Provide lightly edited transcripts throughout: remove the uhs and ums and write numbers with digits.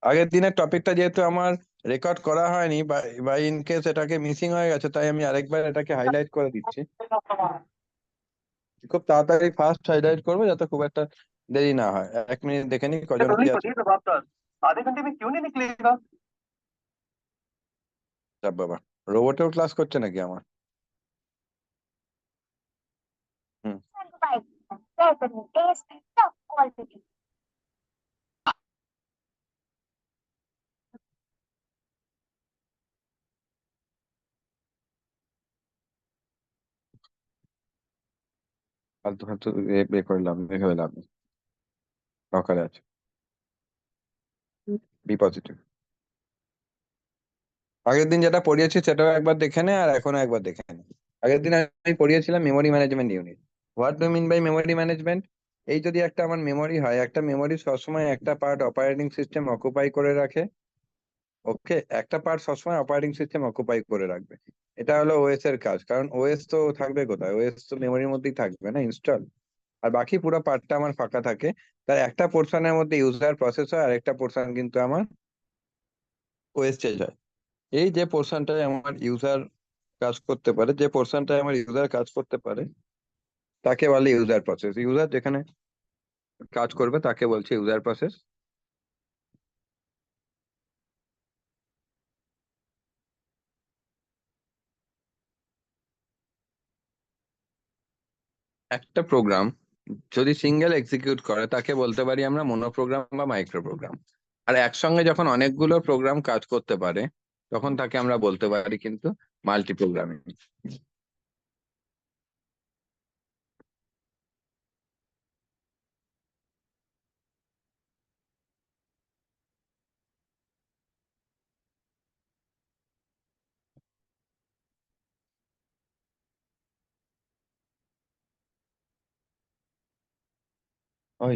আগের দিনের টপিকটা যেহেতু আমার রেকর্ড করা হয়নি বা ইন কেস এটাকে মিসিং হয়ে গেছে, তাই আমি আরেকবার এটাকে হাইলাইট করে দিচ্ছি। খুব তাড়াতাড়ি ফার্স্ট হাইলাইট করবো যাতে খুব একটা দেরি না হয়। 1 মিনিট দেখে নি কজন কি আছে। आधे घंटे में क्यों नहीं निकलेगा? যাব বাবা, রোবটেও ক্লাস করছে নাকি আমার? হুম। ফালতু ফালতু এ করে লাভ নেই, দেখে লাভ নেই। সকালে আছে, বি পজিটিভ। আগের দিন যেটা পড়িয়েছি সেটাও একবার দেখে নে, আর এখনো একবার দেখে নে। আগের দিন আমি পড়িয়েছিলাম memory management unit. What do mean by memory management? এই যদি একটা আমার মেমোরি হয়, একটা মেমোরি সবসময় একটা পার্ট অপারেটিং সিস্টেম অকুপাই করে রাখে। ওকে, একটা পার্ট সবসময় অপারেটিং সিস্টেম অকুপাই করে রাখবে। এটা হলো ওএস এর কাজ, কারণ ওএস তো থাকবে কোথায়? ওএস তো মেমোরির মধ্যেই থাকবে না ইনস্টল। আর বাকি পুরো পার্টটা আমার ফাঁকা থাকে। তার একটা পোর্শনের মধ্যে ইউজার প্রসেস হয়, আর একটা পোর্শন কিন্তু আমার ওএস চেঞ্জ হয়। এই যে পোর্শনটায় আমার ইউজার কাজ করতে পারে, যে পোর্শনটায় আমার ইউজার কাজ করতে পারে, তাকে বলে ইউজার প্রসেস। ইউজার যেখানে কাজ করবে তাকে বলছে ইউজার প্রসেস। একটা প্রোগ্রাম যদি সিঙ্গেল এক্সিকিউট করে তাকে বলতে পারি আমরা মনো প্রোগ্রাম বা মাইক্রো প্রোগ্রাম। আর একসঙ্গে যখন অনেকগুলো প্রোগ্রাম কাজ করতে পারে, তখন তাকে আমরা বলতে পারি কিন্তু মাল্টি প্রোগ্রামিং। ওই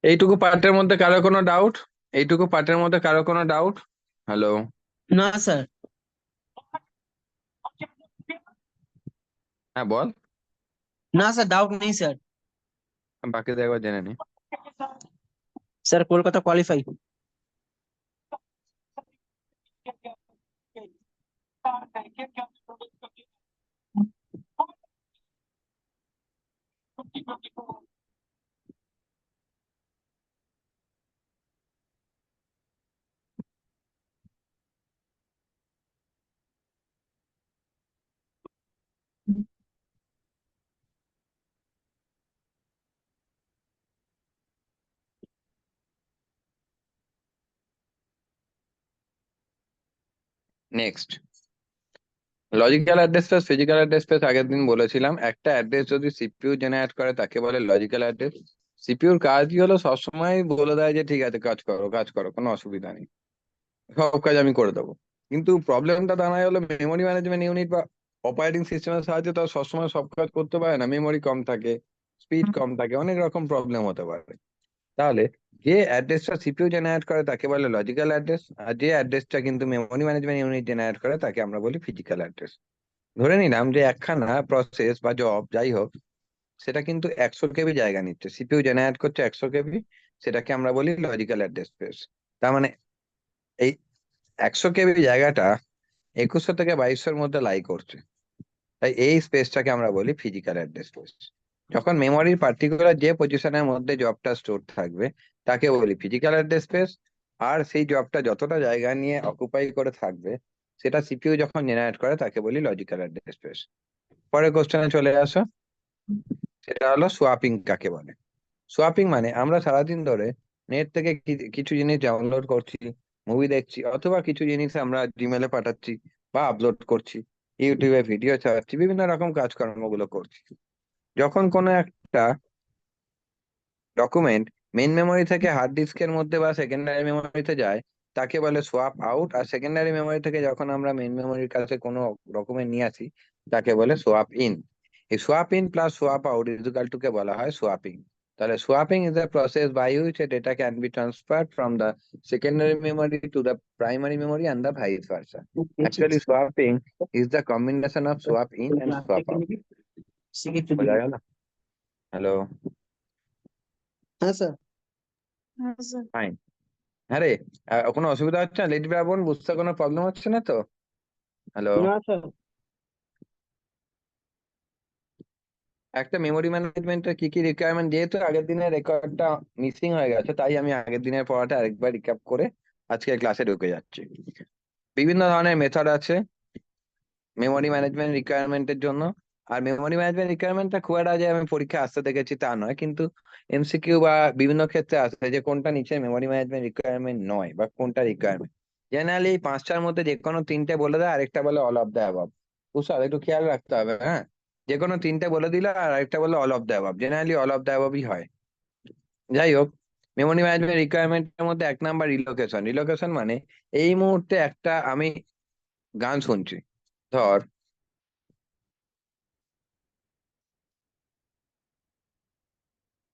এইটুকু পার্টের মধ্যে কারো কোনো ডাউট? এইটুকু পার্টের মধ্যে কারো কোনো ডাউট? হ্যালো? না স্যার। হ্যাঁ বল। না স্যার, ডাউট নেই স্যার। বাকিদের একবার জেনে নি। Sir Kolkata qualify. Next, logical address space, physical address space. আগের দিন বলেছিলাম একটা অ্যাড্রেস যদি সিপিইউ জেনারেট করে তাকে বলে লজিক্যাল অ্যাড্রেস। সিপিইউর কাজই হলো সবসময় বলে দেয় যে ঠিক আছে কাজ করো কাজ করো, কোনো অসুবিধা নেই, সব কাজ আমি করে দেবো। কিন্তু প্রবলেমটা দাঁড়ায় হলো মেমোরি ম্যানেজমেন্ট ইউনিট বা অপারেটিং সিস্টেমের সাহায্যে তো আর সবসময় সব কাজ করতে পারে না। মেমোরি কম থাকে, স্পিড কম থাকে, অনেক রকম প্রবলেম হতে পারে। তাহলে যে অ্যাড্রেসটা সিপিইউ জেনারেট করে তাকে বলে লজিক্যাল অ্যাড্রেস, আর যে অ্যাড্রেসটা কিন্তু মেমোরি ম্যানেজমেন্ট ইউনিট জেনারেট করে তাকে আমরা বলি ফিজিক্যাল অ্যাড্রেস। ধরে নিলাম যে একখানা প্রসেস বা জব যাই হোক, সেটা কিন্তু 100 KB জায়গা নিচ্ছে, সিপিইউ জেনারেট করছে 100 KB, সেটাকে আমরা বলি লজিক্যাল অ্যাড্রেস স্পেস। তার মানে এই 100 KB জায়গাটা 2100 থেকে 2200-র মধ্যে লাই করছে, তাই এই স্পেসটাকে আমরা বলি ফিজিক্যাল অ্যাড্রেস স্পেস। যখন মেমোরির পার্টিকুলার যে পজিশনের মধ্যে জবটা স্টোর থাকবে তাকে বলি ফিজিক্যাল অ্যাড্রেস স্পেস। আর সেই জবটা যতটা জায়গা নিয়ে অকুপাই করে থাকবে সেটা সিপিইউ যখন জেনারেট করে তাকে বলি লজিক্যাল অ্যাড্রেস স্পেস। পরের কোশ্চেনে চলে আসো, সেটা হলো সোয়াপিং কাকে বলে। সোয়াপিং মানে আমরা সারাদিন ধরে নেট থেকে কিছু জিনিস ডাউনলোড করছি, মুভি দেখছি, অথবা কিছু জিনিস আমরা জিমেলে পাঠাচ্ছি বা আপলোড করছি, ইউটিউবে ভিডিও ছাড়াচ্ছি, বিভিন্ন রকম কাজকর্মগুলো করছি। যখন কোনো একটা ডকুমেন্ট মেইন মেমোরি থেকে হার্ড ডিস্কের মধ্যে বা সেকেন্ডারি মেমোরিতে যায় তাকে বলে সোয়াপ আউট। আর সেকেন্ডারি মেমোরি থেকে যখন আমরা মেইন মেমোরির কাছে কোনো ডকুমেন্ট নিয়ে আসি তাকে বলে সোয়াপ ইন। এই swap in plus swap out equal to কে বলা হয় সোয়াপিং। তাহলে swapping is the process by which a data can be transferred from the secondary memory to the primary memory and the vice versa. Actually, swapping is the combination of swap in and swap out. বোঝা গেল? Hello. হ্যাঁ sir. Fine. হ্যাঁ রে, কোনো অসুবিধা হচ্ছে না? Lead বোন বুঝতে কোনো প্রবলেম হচ্ছে না তো? হ্যালো। না স্যার। একটা মেমোরি ম্যানেজমেন্টের কি কি রিকোয়ারমেন্ট, যেহেতু আগের দিনের রেকর্ডটা মিসিং হয়ে গেছে, তাই আমি আগের দিনের পড়াটা আরেকবার রিক্যাপ করে আজকে ক্লাসে ঢুকে যাচ্ছি। বিভিন্ন ধরনের মেথড আছে মেমোরি ম্যানেজমেন্ট রিকোয়ারমেন্টের জন্য। আর মেমোরি ম্যানেজমেন্ট রিকোয়ারমেন্টটা খুব একটা যে আমি পরীক্ষা আসতে দেখেছি তা নয়, কিন্তু এমসিকিউ বা বিভিন্ন ক্ষেত্রে আসে যে কোনটা নিচে মেমোরি ম্যানেজমেন্ট রিকোয়ারমেন্ট নয় বা কোনটা রিকোয়ারমেন্ট। জেনারেলি পাঁচটার মধ্যে যে কোনো তিনটে বলে দেয়, আরেকটা বলে অল অফ দ্য অ্যাবাভ। বুঝছো, একটু খেয়াল রাখতে হবে। হ্যাঁ, যে কোনো তিনটে বলে দিল আর আরেকটা বলে all of the above, generally all of the অ্যাবাভই হয়। যাই হোক, মেমোরি ম্যানেজমেন্ট রিকোয়ারমেন্টের মধ্যে এক নাম্বার রিলোকেশন। রিলোকেশন মানে এই মুহূর্তে একটা আমি গান শুনছি, ধর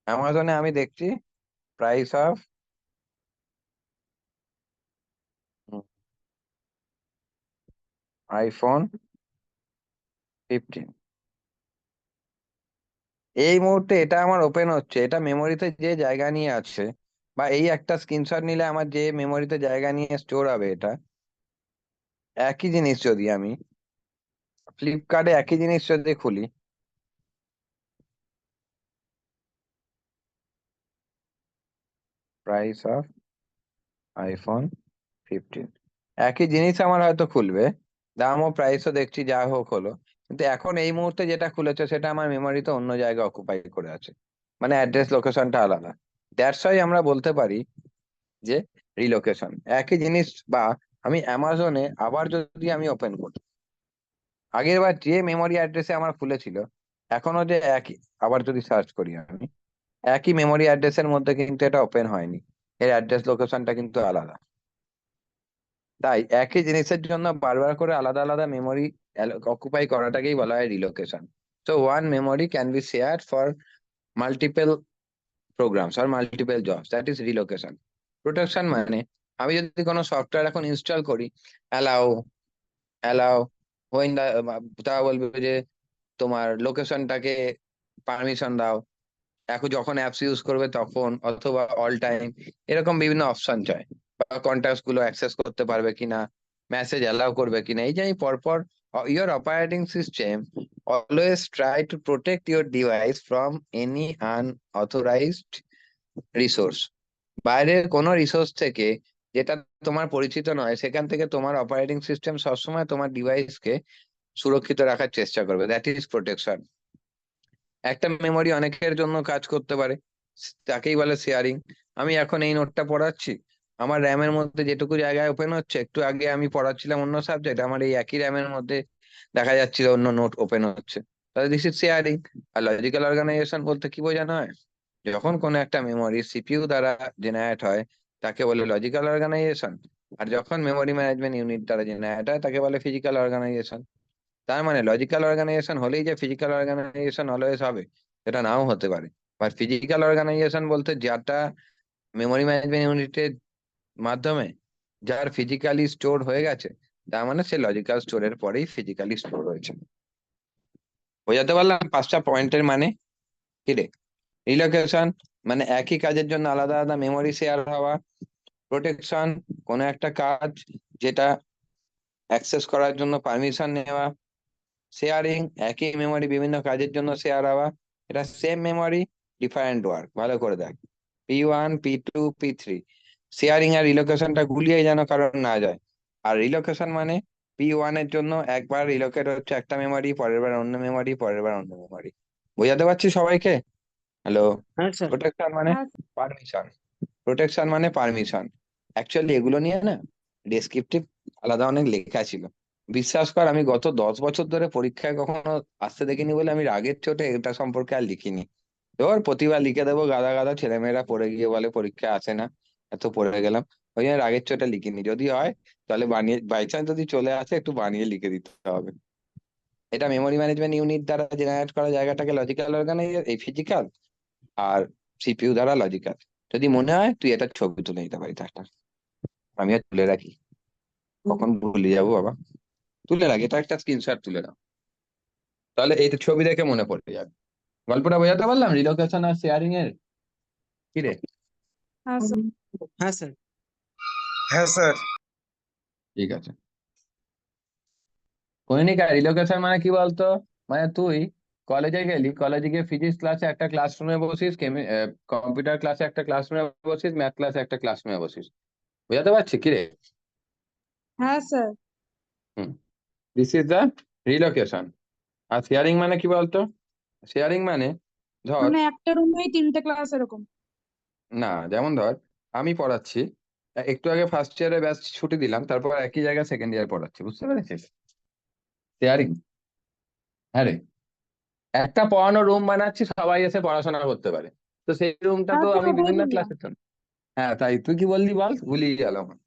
অ্যামাজনে আমি দেখছি প্রাইস অফ আইফোন 15। এই মুহূর্তে এটা আমার ওপেন হচ্ছে, এটা মেমোরিতে যে জায়গা নিয়ে আছে, বা এই একটা স্ক্রিনশট নিলে আমার যে মেমোরিতে জায়গা নিয়ে স্টোর হবে, এটা একই জিনিস যদি আমি ফ্লিপকার্টে একই জিনিস যদি খুলি, প্রাইস অফ আইফোন 15, একই জিনিস আমার হয়তো খুলবে, দাম ও প্রাইসও দেখছি যা হোক হলো, কিন্তু এখন এই মুহূর্তে যেটা খুলেছে সেটা আমার মেমোরিতে অন্য জায়গা অকুপাই করে আছে, মানে অ্যাড্রেস লোকেশনটা আলাদা। দ্যাটস ওয়াই আমরা বলতে পারি যে রিলোকেশন একই জিনিস। বা আমি অ্যামাজনে আবার যদি আমি ওপেন করি, আগের বার যে মেমোরি অ্যাড্রেসে আমার খুলেছিল, এখনো যে একই, আবার যদি সার্চ করি আমি, একই মেমোরি অ্যাড্রেসের মধ্যে কিন্তু এটা ওপেন হয়নি, এর অ্যাড্রেস লোকেশনটা কিন্তু আলাদা। তাই একই জিনিসের জন্য বারবার করে আলাদা আলাদা মেমোরি অকুপাই করাটাকেই বলা হয় relocation. So one memory can be share for multiple programs আর multiple jobs, that is relocation. Protection মানে আমি যদি কোনো সফটওয়্যার এখন ইনস্টল করি, অ্যালাউ অ্যালাউ হোয়েন তা বলবে যে তোমার লোকেশনটাকে পারমিশন দাও, এখন যখন অ্যাপস ইউজ করবে তখন, অথবা অল টাইম, এরকম বিভিন্ন অপশন চায়। বা কন্ট্যাক্টস গুলো অ্যাক্সেস করতে পারবে কিনা, মেসেজ অ্যালাউ করবে কিনা, এই যে আমি পরপর। Your operating system always try to protect your device from any unauthorised resource. বাইরের কোনো রিসোর্স থেকে, যেটা তোমার পরিচিত নয়, সেখান থেকে তোমার অপারেটিং সিস্টেম সবসময় তোমার ডিভাইসকে সুরক্ষিত রাখার চেষ্টা করবে, দ্যাট ইজ প্রোটেকশন। একটা মেমোরি অনেকের জন্য কাজ করতে পারে, তাকেই বলে শেয়ারিং। আমি এখন এই নোটটা পড়াচ্ছি, আমার র্যামের মধ্যে যেটুকু জায়গায় ওপেন হচ্ছে, একটু আগে আমি পড়াচ্ছিলাম অন্য সাবজেক্ট, আমার এই একই র্যামের মধ্যে দেখা যাচ্ছিল অন্য নোট ওপেন হচ্ছে। তাহলে দিস ইজ শেয়ারিং। আর লজিক্যাল অর্গানাইজেশন বলতে কি বোঝানো হয়? যখন কোনো একটা মেমোরি সিপিইউ দ্বারা জেনারেট হয়, তাকে বলে লজিক্যাল অর্গানাইজেশন। আর যখন মেমোরি ম্যানেজমেন্ট ইউনিট দ্বারা জেনারেট হয়, তাকে বলে ফিজিক্যাল অর্গানাইজেশন। তার মানে লজিক্যাল অর্গানাইজেশন হলেই যে ফিজিক্যাল অর্গানাইজেশন অলওয়েজ হবে, এটা নাও হতে পারে। বাট ফিজিক্যাল অর্গানাইজেশন বলতে যেটা মেমোরি ম্যানেজমেন্ট ইউনিটের মাধ্যমে যার ফিজিক্যালি স্টোর হয়ে গেছে, তার মানে সে লজিক্যাল স্টোরের পরেই ফিজিক্যালি স্টোর হয়েছে। বোঝাতে পারলাম পাঁচটা পয়েন্টের মানে? কি রে? রিলোকেশন মানে একই কাজের জন্য আলাদা আলাদা মেমোরি শেয়ার হওয়া। প্রোটেকশন কোনো একটা কাজ যেটা অ্যাক্সেস করার জন্য পারমিশন নেওয়া। শেয়ারিং একই মেমোরি বিভিন্ন কাজের জন্য শেয়ার হওয়া, এটা সেম মেমোরি ডিফারেন্ট ওয়ার্ক। ভালো করে দেখ, P1 P2 P3, শেয়ারিং আর রিলোকেশনটা গুলিয়ে যেন কারণ না যায়। আর রিলোকেশন মানে P1 এর জন্য একবার রিলোকেট হচ্ছে একটা মেমোরি, পরের বার অন্য মেমোরি, পরের বার অন্য মেমোরি। বোঝাতে পারছি সবাইকে? হ্যালো। হ্যাঁ স্যার। প্রোটেকশন মানে পারমিশন। প্রোটেকশন মানে পারমিশন। অ্যাকচুয়ালি এগুলো নিয়ে না ডেসক্রিপটিভ আলাদা অনেক লেখা ছিল। বিশ্বাস কর, আমি গত 10 বছর ধরে পরীক্ষায় কখনো আসতে দেখিনি বলে আমি রাগের চোটে এটা সম্পর্কে আর লিখিনি। এবার প্রতিবার লিখে দেবো, গাদা গাদা ছেলেমেয়েরা পড়ে গিয়ে বলে পরীক্ষায় আসে না, এত পড়ে গেলাম। ওই জন্য রাগের চোটে লিখিনি। যদি হয় তাহলে বানিয়ে, বাই চান্স যদি চলে আসে, একটু বানিয়ে লিখে দিতে হবে। এটা মেমোরি ম্যানেজমেন্ট ইউনিট দ্বারা জেনারেট করা জায়গাটাকে লজিক্যাল অর্গানাইজ, এই ফিজিক্যাল, আর সিপিইউ দ্বারা লজিক্যাল। যদি মনে হয় তুই এটা ছবি তুলে নিতে পারিস একটা, আমিও তুলে রাখি, কখন ভুলে যাবো বাবা। তুলে রাখি, এটা একটা স্ক্রিনশট তুলে নাও, তাহলে এই ছবি দেখে মনে পড়ে যাবে। গল্পটা বোঝাতে পারলাম রিলোকেশন আর শেয়ারিং এর? কি রে? হ্যাঁ স্যার। হ্যাঁ স্যার। হ্যাঁ স্যার। ঠিক আছে। কনিকা, রিলোকেশন মানে কি বলতো? মানে তুই কলেজে গেলি, কলেজে গিয়ে ফিজিক্স ক্লাসে একটা ক্লাসরুমে বসিস, কম্পিউটার ক্লাসে একটা ক্লাসরুমে বসিস, ম্যাথ ক্লাসে একটা ক্লাসরুমে বসিস। বুঝাতে পারছি কি রে? হ্যাঁ sir. Hmm, this is the relocation. আর শেয়ারিং মানে কি বলতো? শেয়ারিং মানে ধর, মানে একটা রুমেই তিনটে ক্লাস এরকম। না যেমন ধর আমি পড়াচ্ছি, একটু আগে ফার্স্ট ইয়ারে ব্যাচ ছুটি দিলাম, তারপর একই জায়গায় সেকেন্ড ইয়ার পড়াচ্ছি, বুঝতে পেরেছিস? শেয়ারিং। হ্যাঁ রে, একটা পড়ানো রুম বানাচ্ছি, সবাই এসে পড়াশোনা করতে পারে। তো সেই রুমটা হ্যাঁ তো স্যার, আমি ওটাই বিভিন্ন বললাম। ক্লাসের জন্য। হ্যাঁ, তাই তুই কি বললি বল, ভুলিয়ে গেল আমার।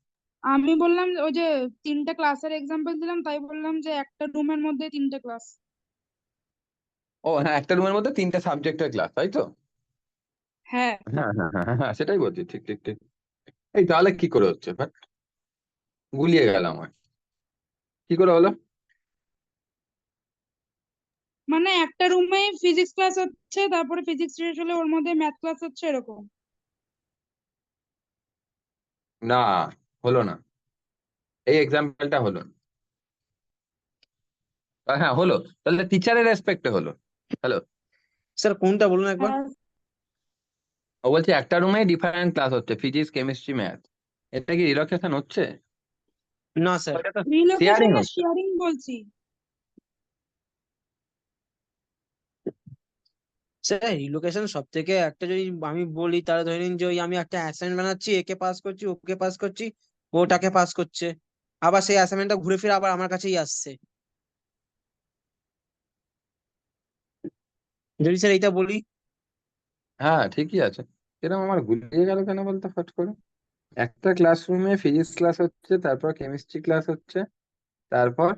আমি বললাম যে ওই যে তিনটে ক্লাসের এক্সাম্পল দিলাম, তাই বললাম যে একটা রুমের মধ্যে তিনটে ক্লাস। ও হ্যাঁ, একটা রুমের মধ্যে তিনটে সাবজেক্টের ক্লাস, তাই তো? হ্যাঁ হ্যাঁ হ্যাঁ হ্যাঁ হ্যাঁ হ্যাঁ, সেটাই বলছি, ঠিক ঠিক ঠিক। এই তাহলে কি করে হচ্ছে ভাই, গুলিয়ে গেল আমার, কি করে হলো? মানে একটা রুমে ফিজিক্স ক্লাস হচ্ছে, তারপরে ফিজিক্স শেষ হলে ওর মধ্যে ম্যাথ ক্লাস হচ্ছে এরকম। না, হলো না, এই এক্সাম্পলটা হলো না। হ্যাঁ হলো, তাহলে টিচারের রেসপেক্টে হলো। হ্যালো। স্যার কোনটা বলুন একবার। হ্যাঁ। ও বলছে একটা রুমে ডিফারেন্ট ক্লাস হচ্ছে, ফিজিক্স কেমিস্ট্রি ম্যাথ। এটা কি রিল্যাক্সেশন হচ্ছে? না স্যার। এটা তো রিলোকেশন শেয়ারিং না হচ্ছে। শেয়ারিং বলছি। স্যার রিলোকেশন সব থেকে একটা যদি আমি বলি, তাহলে ধরে নিন যে ওই আমি একটা অ্যাসাইনমেন্ট বানাচ্ছি, একে পাস করছি, ওকে পাস করছি, ওটাকে পাস করছে, আবার সেই অ্যাসাইনমেন্টটা ঘুরে ফিরে আবার আমার কাছেই আসছে। যদি স্যার এইটা বলি। হ্যাঁ ঠিকই আছে। এরকম আমার গুলিয়ে গেল কেন বলতো ফট করে? একটা ক্লাসরুমে ফিজিক্স ক্লাস হচ্ছে, তারপর কেমিস্ট্রি ক্লাস হচ্ছে, তারপর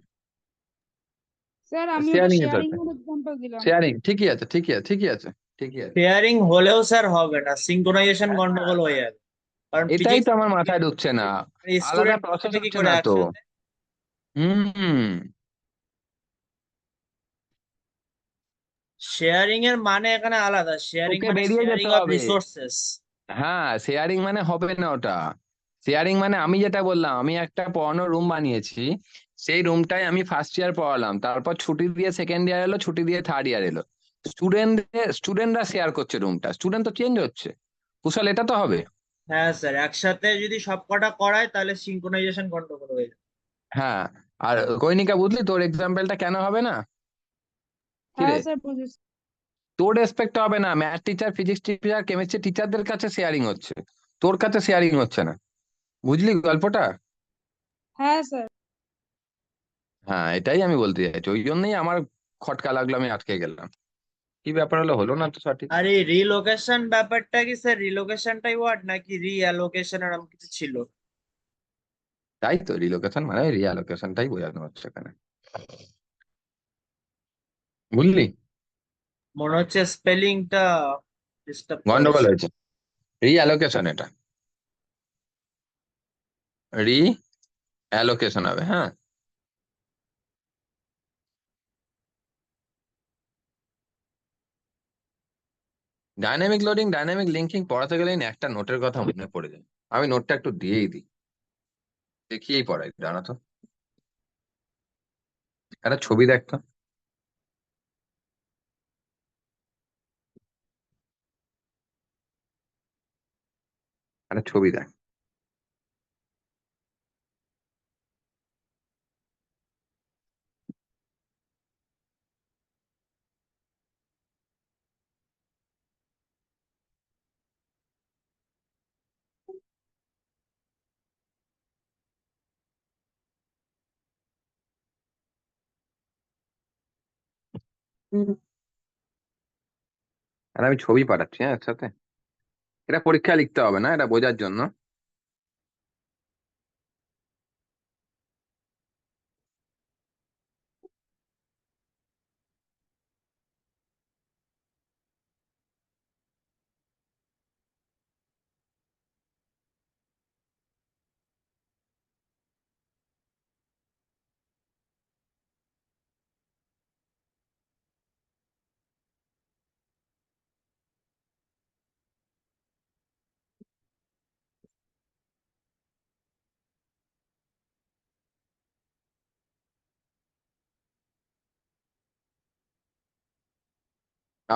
স্যার আমি ওটা শেয়ারিং এ শেয়ারিং চলছে। এর এক্সাম্পল দিলাম। শেয়ারিং, ঠিকই আছে ঠিকই আছে ঠিকই আছে ঠিকই আছে। শেয়ারিং হলেও স্যার হবে না, সিঙ্ক্রোনাইজেশন গন্ডগোল হয়ে যাবে। কারণ এটাই ফিজিক্স তো আমার মাথায় ঢুকছে না, আলাদা স্টুডেন্ট প্রসেস বসবে কি হচ্ছে করে না তো। একসাথে? হুম। শেয়ারিং এর মানে এখানে আলাদা, শেয়ারিং তোকে মানে বেরিয়ে শেয়ারিং যেতে অফ হবে। রিসোর্সেস। হ্যাঁ, শেয়ারিং মানে হবে না ওটা। শেয়ারিং মানে আমি যেটা বললাম, আমি একটা পড়ানোর রুম বানিয়েছি, সেই রুমটাই আমি ফার্স্ট ইয়ার পড়ালাম, তারপর ছুটি দিয়ে সেকেন্ড ইয়ার এলো, ছুটি দিয়ে থার্ড ইয়ার এলো। স্টুডেন্টরা শেয়ার করছে রুমটা, স্টুডেন্ট তো চেঞ্জ হচ্ছে। কুশল, এটা তো হবে। হ্যাঁ স্যার, একসাথে যদি সব কটা করায় তাহলে সিঙ্ক্রোনাইজেশন গন্ডগোল হয়ে যাবে। হ্যাঁ। আর কৈনিকা, বুঝলি তোর এক্সাম্পলটা কেন হবে না? কি হ্যাঁ রে? স্যার বুঝেছি। তোর রেসপেক্ট হবে না, math teacher, physics teacher, chemistry টিচারদের কাছে শেয়ারিং হচ্ছে, তোর কাছে শেয়ারিং হচ্ছে না। বুঝলি গল্পটা? হ্যাঁ স্যার। হ্যাঁ, এটাই আমি বলতে চাইছি, ওই জন্যই আমার খটকা লাগলো, আমি আটকে গেলাম। কি ব্যাপার হলো, হলো না তো সঠিক। আর এই রিলোকেশন ব্যাপারটা কি স্যার, রিলোকেশনটাই ওয়ার্ড নাকি রিঅ্যালোকেশন এরকম কিছু ছিল? তাই তো, রিলোকেশন মানে রিঅ্যালোকেশনটাই বোঝানো হচ্ছে এখানে, বুঝলি? মনে হচ্ছে স্পেলিংটা ডিস্টার্ব গন্ডগোল করেছে। হয়েছে। রিঅ্যালোকেশন, এটা রি অ্যালোকেশন হবে, হ্যাঁ। ডাইনামিক লোডিং, ডাইনামিক লিঙ্কিং পড়াতে গেলেই না একটা নোটের কথা মনে পড়ে যায়। আমি নোটটা একটু দিয়েই দিই, দেখিয়েই পড়াই, জানো তো। একটা ছবি দেখতো, একটা ছবি দেখ। আর আমি ছবি পাঠাচ্ছি, হ্যাঁ একসাথে। এটা পরীক্ষায় লিখতে হবে না, এটা বোঝার জন্য।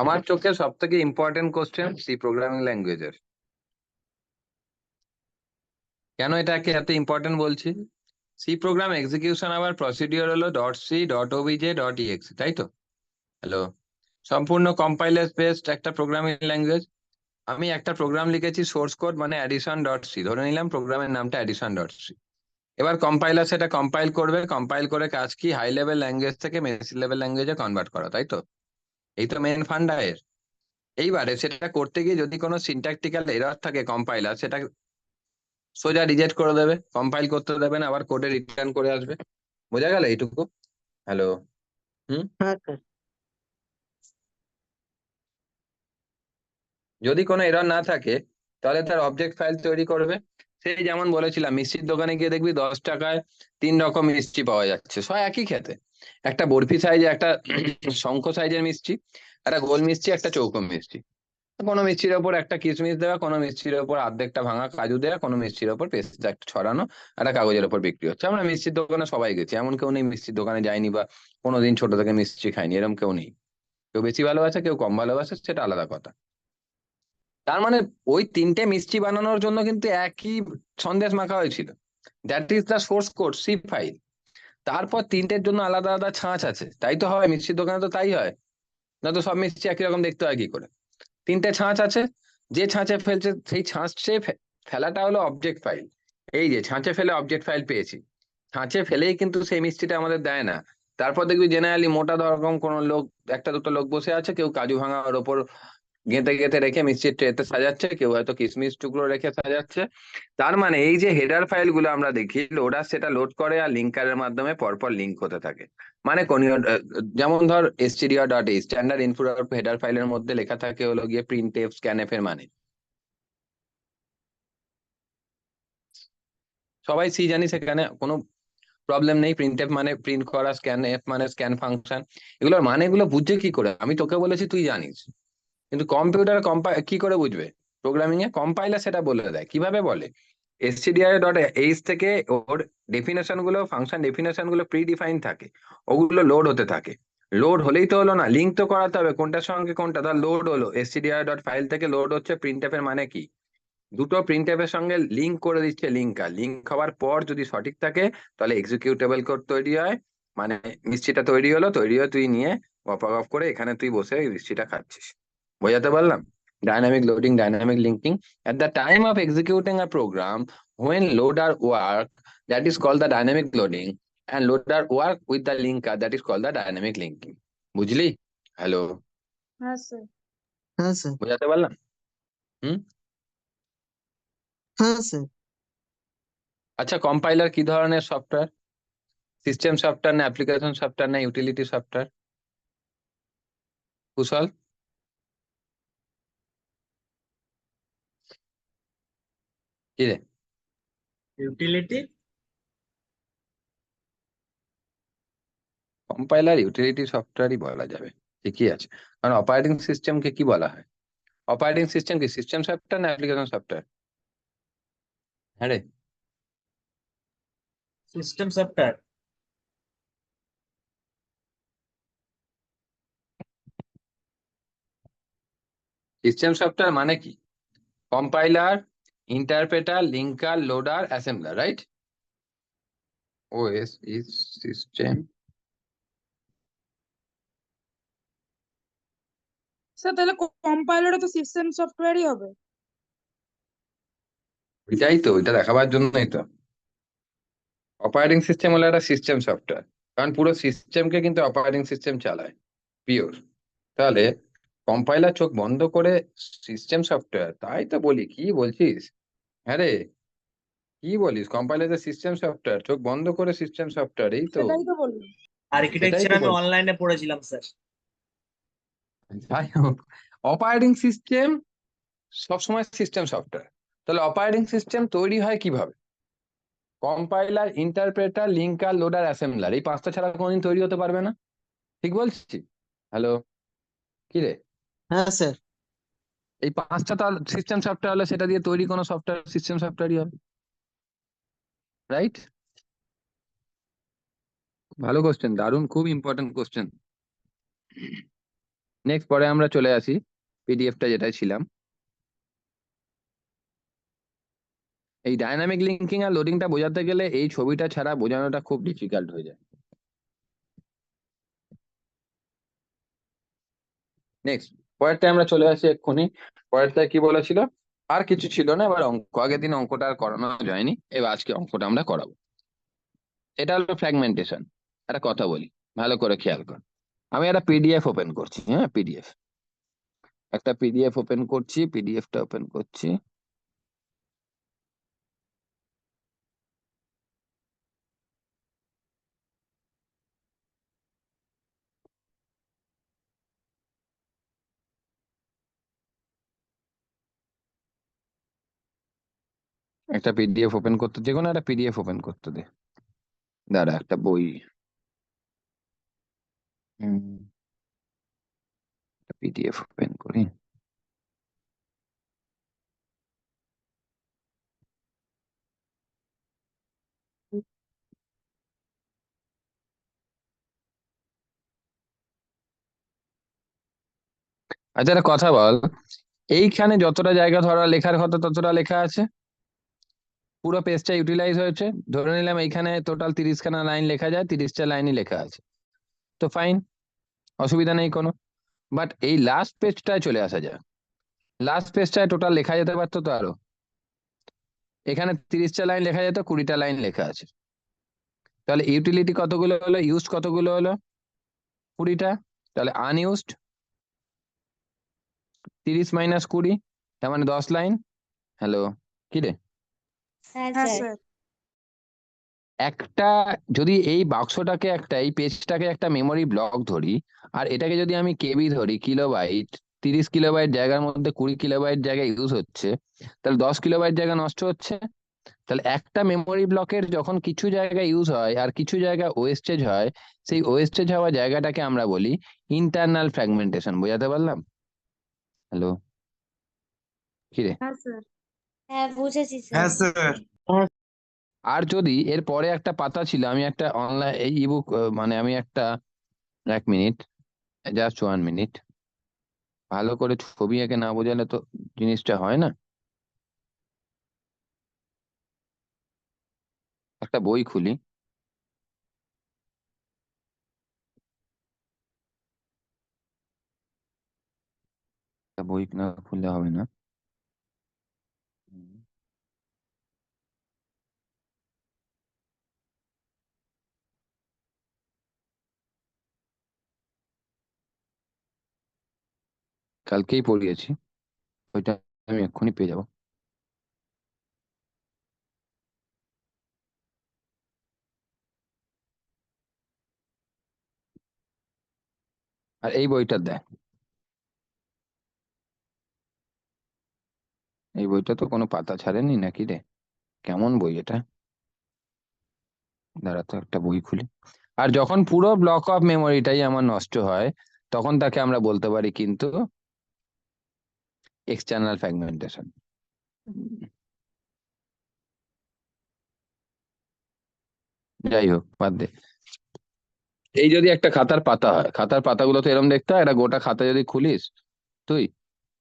আমার চোখে সব থেকে ইম্পর্টেন্ট কোশ্চেন সি প্রোগ্রামিং ল্যাঙ্গুয়েজের। কেন এটাকে এত ইম্পর্টেন্ট বলছি? সি প্রোগ্রাম এক্সিকিউশন আবার প্রসিডিওর হলো dot C dot OBJ dot EXE, তাই তো? হ্যালো, সম্পূর্ণ কম্পাইলার বেসড একটা প্রোগ্রামিং ল্যাঙ্গুয়েজ। আমি একটা প্রোগ্রাম লিখেছি সোর্স কোড মানে অ্যাডিশন ডট সি, ধরে নিলাম প্রোগ্রামের নামটা অ্যাডিশন ডট সি। এবার কম্পাইলার সেটা কম্পাইল করবে, কম্পাইল করে কাজ কি, হাই লেভেল ল্যাঙ্গুয়েজ থেকে মেশিন লেভেল ল্যাঙ্গুয়েজে কনভার্ট করা, তাই তো? এই তো মেন ফান্ডা এর। এইবারে সেটা করতে গিয়ে যদি কোনো সিনট্যাকটিক্যাল এরর থাকে কম্পাইলার সেটা সোজা রিজেক্ট করে দেবে, কম্পাইল করতে দেবে না, আবার কোডে রিটার্ন করে আসবে। বোঝা গেল এইটুকু? হ্যালো। হুম। হ্যাঁ স্যার। যদি কোনো এরর না থাকে তাহলে তার অবজেক্ট ফাইল তৈরি করবে। সেই যেমন বলেছিলাম, মিষ্টির দোকানে গিয়ে দেখবি 10 টাকায় 3 রকম মিষ্টি পাওয়া যাচ্ছে, সব একই খেতে। একটা বরফি সাইজে, একটা শঙ্খ সাইজের মিষ্টি, একটা গোল মিষ্টি, একটা চৌকো মিষ্টি। কোনো মিষ্টির ওপর একটা কিশমিশ দেওয়া, কোনো মিষ্টির ওপর অর্ধেকটা ভাঙা কাজু দেওয়া, কোনো মিষ্টির ওপর পেস্তা একটা ছড়ানো, একটা কাগজের ওপর বিক্রি হচ্ছে। আমরা মিষ্টির দোকানে সবাই গেছি, এমন কেউ নেই মিষ্টির দোকানে যায়নি বা কোনোদিন ছোট থেকে মিষ্টি খায়নি, এরকম কেউ নেই। কেউ বেশি ভালোবাসে, কেউ কম ভালোবাসে, সেটা আলাদা কথা। তার মানে ওই 3টে মিষ্টি বানানোর জন্য কিন্তু একই সন্দেশ মাখা হয়েছিল, that is the source code C file. তারপর 3টের জন্য আলাদা আলাদা ছাঁচ আছে, তাই তো হয় মিষ্টির দোকানে, তো তাই হয় না? তো সব মিষ্টি একই রকম দেখতে হয় কি করে? 3টে ছাঁচ আছে, যে ছাঁচে ফেলছে সেই ছাঁচে ফেলাটা হলো অবজেক্ট ফাইল। এই যে ছাঁচে ফেলে অবজেক্ট ফাইল পেয়েছি, ছাঁচে ফেলেই কিন্তু সেই মিষ্টিটা আমাদের দেয় না। তারপর দেখবি জেনারেলি মোটা রকম কোনো লোক, একটা দুটো লোক বসে আছে, কেউ কাজু ভাঙার ওপর গেঁথে গেঁথে রেখে মিষ্টির ট্রেতে সাজাচ্ছে, কেউ হয়তো কিশমিশ টুকরো রেখে সাজাচ্ছে। তার মানে এই যে হেডার ফাইল গুলো আমরা দেখি, লোডার সেটা লোড করে আর লিঙ্কারের মাধ্যমে পরপর লিঙ্ক হতে থাকে। মানে কোন, যেমন ধর stdio ডট এই স্ট্যান্ডার্ড ইনপুট হেডার ফাইলের মধ্যে লেখা থাকে হলো গিয়ে প্রিন্টএফ স্ক্যানএফ এর মানে। সবাই সি জানি, সেখানে কোনো প্রবলেম নেই। প্রিন্টএফ মানে প্রিন্ট করা, স্ক্যানএফ মানে স্ক্যান ফাংশন। এগুলোর মানেগুলো বুঝছে কি করে? আমি তোকে বলেছি, তুই জানিস, কিন্তু কম্পিউটার কি করে বুঝবে? প্রোগ্রামিং এ কম্পাইলার সেটা বলে দেয়। কিভাবে বলে? stdio ডট এইচ থেকে ওর ডেফিনেশন গুলো, ফাংশন ডেফিনেশন গুলো প্রি ডিফাইন থাকে, ওগুলো লোড হতে থাকে। লোড হলেই তো হলো না, লিঙ্ক তো করাতে হবে কোনটার সঙ্গে কোনটা। ধর লোড হলো, stdio ডট ফাইল থেকে লোড হচ্ছে, প্রিন্টএফ এর মানে কি, দুটো প্রিন্টএফ এর সঙ্গে লিঙ্ক করে দিচ্ছে লিঙ্কার। লিঙ্ক হওয়ার পর যদি সঠিক থাকে তাহলে এক্সিকিউটেবল কোড তৈরি হয়, মানে মিষ্টিটা তৈরি হলো, তৈরি হয়ে তুই নিয়ে গপাগপ অফ করে এখানে তুই বসে এই মিষ্টিটা খাচ্ছিস। বোঝাতে পারলাম? Dynamic loading, dynamic linking. At the time of executing a program, when loader work, that is called the dynamic loading, and loader work with the linker, that is called the dynamic linking. বুঝলি? Hello, হ্যাঁ sir. হ্যাঁ sir. বোঝাতে পারলাম? হুম। হ্যাঁ sir. আচ্ছা, compiler কি ধরনের software? System software না অ্যাপ্লিকেশন সফটওয়্যার না ইউটিলিটি সফটওয়্যার? কুশল, কি রে? ইউটিলিটি। কম্পাইলার ইউটিলিটি সফটওয়্যারই বলা যাবে, ঠিকই আছে। কারণ অপারেটিং সিস্টেমকে কি বলা হয়? অপারেটিং সিস্টেম কি সিস্টেম সফটওয়্যার না অ্যাপ্লিকেশন সফটওয়্যার? হ্যাঁ রে, সিস্টেম সফটওয়্যার। সিস্টেম সফটওয়্যার মানে কি? Compiler, interpreter, linker, loader, assembler, right? OS is system. Sir তাহলে কম্পাইলারও তো সিস্টেম সফটওয়্যারই হবে। ওইটাই তো, ওইটা দেখাবার জন্যই তো অপারেটিং সিস্টেম হলো একটা সিস্টেম সফটওয়্যার, কারণ পুরো সিস্টেমকে কিন্তু অপারেটিং সিস্টেম চালায়, পিওর। তাহলে কম্পাইলার চোখ বন্ধ করে সিস্টেম সফটওয়্যার, তাই তো বলি। কি বলছিস? হ্যাঁ রে, কি বলিস? কম্পাইলার সিস্টেম সফটওয়্যার, চোখ বন্ধ করে সিস্টেম সফটওয়্যার, এই তো। সেটাই তো বললাম। সেটাই আর্কিটেকচার তো আমি বলছি। অনলাইনে পড়েছিলাম স্যার। যাই হোক, অপারেটিং সিস্টেম সবসময় সিস্টেম সফটওয়্যার। তাহলে অপারেটিং সিস্টেম তৈরি হয় কিভাবে? Compiler, interpreter, linker, loader, assembler, এই 5টা ছাড়া কোনোদিন তৈরি হতে পারবে না। ঠিক বলছি? হ্যালো, কি রে? হ্যাঁ স্যার। এই 5টা তো সিস্টেম সফটওয়্যার হলে সেটা দিয়ে তৈরি কোনো সফটওয়্যার সিস্টেম সফটওয়্যারই হবে, রাইট? ভালো কোশ্চেন, দারুণ, খুব ইম্পর্টেন্ট কোশ্চেন। নেক্সট পরে আমরা চলে আসি পিডিএফটা যেটা ছিলাম। এই ডাইনামিক লিঙ্কিং আর লোডিংটা বোঝাতে গেলে এই ছবিটা ছাড়া বোঝানোটা খুব ডিফিকাল্ট হয়ে যায়। নেক্সট পরেরটা আমরা চলে আসি এক্ষুনি। পরেরটা কি বলেছিল, আর কিছু ছিল না, এবার অঙ্ক। আগের দিন অঙ্কটা আর করানো যায়নি, এবার আজকে অঙ্কটা আমরা করাবো। এটা হলো ফ্র্যাগমেন্টেশন। একটা কথা বলি, ভালো করে খেয়াল কর। আমি একটা পিডিএফ ওপেন করছি, হ্যাঁ পিডিএফ, একটা পিডিএফ ওপেন করছি, পিডিএফটা ওপেন করছি। একটা পিডিএফ ওপেন করতে, যে কোনো একটা পিডিএফ ওপেন করতে দে। দাঁড়া, একটা বই, পিডিএফ ওপেন করি। আচ্ছা একটা কথা বল, এইখানে যতটা জায়গা ধরা লেখার কথা ততটা লেখা আছে, পুরো পেজটা ইউটিলাইজ হয়েছে। ধরে নিলাম এইখানে টোটাল 30খানা লাইন লেখা যায়, 30টা লাইনই লেখা আছে, তো ফাইন, অসুবিধা নেই কোনো। বাট এই লাস্ট পেজটায় চলে আসা যায়। লাস্ট পেজটায় টোটাল লেখা যেতে পারতো তো আরো। এখানে 30টা লাইন লেখা যেত, 20টা লাইন লেখা আছে। তাহলে ইউটিলিটি কতগুলো হলো, ইউজড কতগুলো হলো, 20টা। তাহলে আনইউজড 30 মাইনাস 20, তার মানে 10 লাইন। হ্যালো, কি রে? হ্যাঁ স্যার। একটা, যদি এই বাক্সটাকে একটা, এই পেজটাকে একটা মেমোরি ব্লক ধরি, আর এটাকে যদি আমি কেবি ধরি, কিলোবাইট, 30 কিলোবাইট জায়গার মধ্যে 20 কিলোবাইট জায়গা ইউজ হচ্ছে, তাহলে 10 কিলোবাইট জায়গা নষ্ট হচ্ছে। তাহলে একটা মেমোরি ব্লকের যখন কিছু জায়গা ইউজ হয় আর কিছু জায়গা ওয়েস্টেজ হয়, সেই ওয়েস্টেজ হওয়া জায়গাটাকে আমরা বলি ইন্টারনাল ফ্র্যাগমেন্টেশন। বোঝাতে পারলাম? হ্যালো, কি রে? হ্যাঁ স্যার। হ্যাঁ বুঝেছি হ্যাঁ স্যার। স্যার। আর যদি এর পরে একটা পাতা ছিল, আমি একটা অনলাইন এই ইবুক, মানে আমি একটা, 1 মিনিট, জাস্ট 1 মিনিট, ভালো করে ছবি এঁকে না বোঝালে তো জিনিসটা হয় না। একটা বই খুলি, একটা বই না খুললে হবে না। কালকেই পড়িয়েছি, ওইটা আমি এক্ষুনি পেয়ে যাবো। আর এই বইটা দেখ, এই বইটা তো কোনো পাতা ছাড়েনি নাকি রে? কেমন বই এটা? দাঁড়া তো একটা বই খুলি। আর যখন পুরো ব্লক অফ মেমোরিটাই আমার নষ্ট হয়, তখন তাকে আমরা বলতে পারি কিন্তু এক্সটার্নাল ফ্র্যাগমেন্টেশন। যাই হোক, বাদ দে। এই যদি একটা খাতার পাতা হয়, খাতার পাতাগুলো তো এরকম দেখতে হয়, একটা গোটা খাতা যদি খুলিস তুই,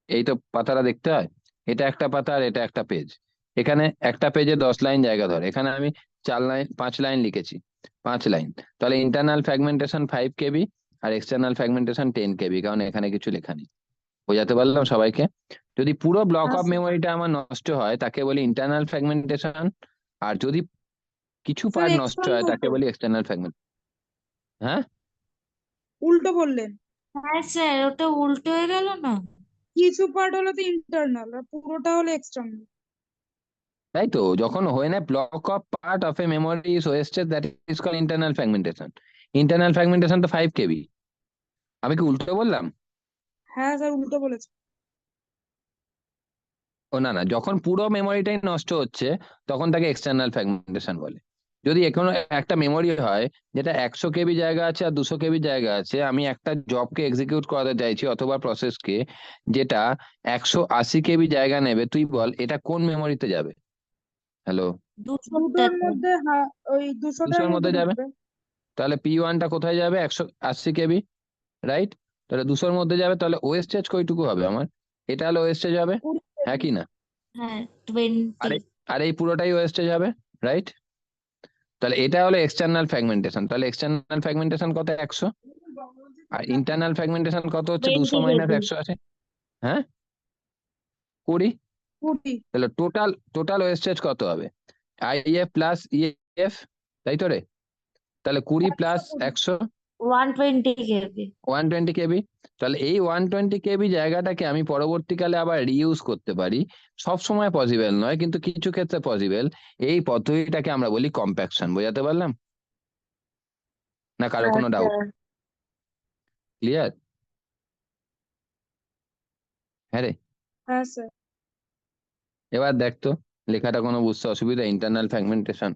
এই তো পাতাটা দেখতে হয়। এটা একটা পাতা আর এটা একটা পেজ। এখানে একটা পেজে 10 লাইন জায়গা ধরে, এখানে আমি 4 লাইন 5 লাইন লিখেছি, 5 লাইন। তাহলে ইন্টারনাল ফ্র্যাগমেন্টেশন 5 KB আর এক্সটার্নাল ফ্র্যাগমেন্টেশন 10 KB, কারণ এখানে কিছু লেখা নেই। বোঝাতে পারলাম সবাইকে? যদি পুরো ব্লক হ্যাঁ অফ স্যার। মেমোরিটা আমার নষ্ট হয় তাকে বলি ইন্টারনাল ফ্র্যাগমেন্টেশন, আর যদি কিছু স্যার পার্ট নষ্ট এক্সটার্নাল হয় তাকে তো বলি এক্সটার্নাল ফ্র্যাগমেন্ট। হ্যাঁ, উল্টো বললেন। হ্যাঁ স্যার, ওটা উল্টো হয়ে গেল না? কিছু পার্ট হলো তো ইন্টারনাল আর পুরোটা হলো এক্সটার্নাল। তাই তো, যখন হয় না block of part of A memory is wasted, that is call internal fragmentation. Internal fragmentation তো 5 KB। আমি কি উল্টো বললাম? হ্যাঁ স্যার উল্টো বলেছে। ও না না, যখন পুরো মেমোরিটাই নষ্ট হচ্ছে তখন তাকে এক্সটার্নাল ফ্র্যাগমেন্টেশন বলে। যদি এখনো একটা মেমোরি হয় যেটা 100 KB জায়গা আছে আর 200 KB জায়গা আছে, আমি একটা জবকে এক্সিকিউট করাতে চাইছি অথবা প্রসেসকে, যেটা 180 KB জায়গা নেবে, তুই বল এটা কোন মেমোরিতে যাবে? হ্যালো, দুটোর 200টাতে। মধ্যে ওই 200টার 200-র মধ্যে মধ্যে যাবে। ঢুকবে। তাহলে P1টা কোথায় যাবে? 180 KB, রাইট? তো তাহলে 200-র মধ্যে যাবে, তাহলে ওয়েস্টেজ কইটুকু হবে আমার? এটা হলো ওয়েস্টেজ হবে, হ্যাঁ কি না? হ্যাঁ আর 20। আর এই পুরোটাই ওয়েস্টেজ হবে, রাইট? তাহলে এটা হলো এক্সটার্নাল ফ্র্যাগমেন্টেশন। তাহলে এক্সটার্নাল ফ্র্যাগমেন্টেশন কত? 100। আর ইন্টারনাল ফ্র্যাগমেন্টেশন কত হচ্ছে? 200 20 মাইনাস কেজি। 100 আছে, হ্যাঁ 20। 20। তাহলে টোটাল টোটাল ওয়েস্টেজ কত হবে? আইএফ প্লাস ইএফ, তাই তো রে? তাহলে 20 প্লাস 100, 120 কেজি। 120 কেবি। তাহলে এই 120 কেবি জায়গাটাকে আমি পরবর্তীকালে আবার রিইউজ করতে পারি। সব সময় পসিবল নয়, কিন্তু কিছু ক্ষেত্রে পসিবল। এই পদ্ধতিটাকে আমরা বলি কম্প্যাকশন। বোঝাতে পারলাম না? কারো কোনো ডাউট? ক্লিয়ার? হ্যাঁ রে। হ্যাঁ স্যার। এবার দেখতো লেখাটা কোনো বুঝতে অসুবিধা? Internal fragmentation,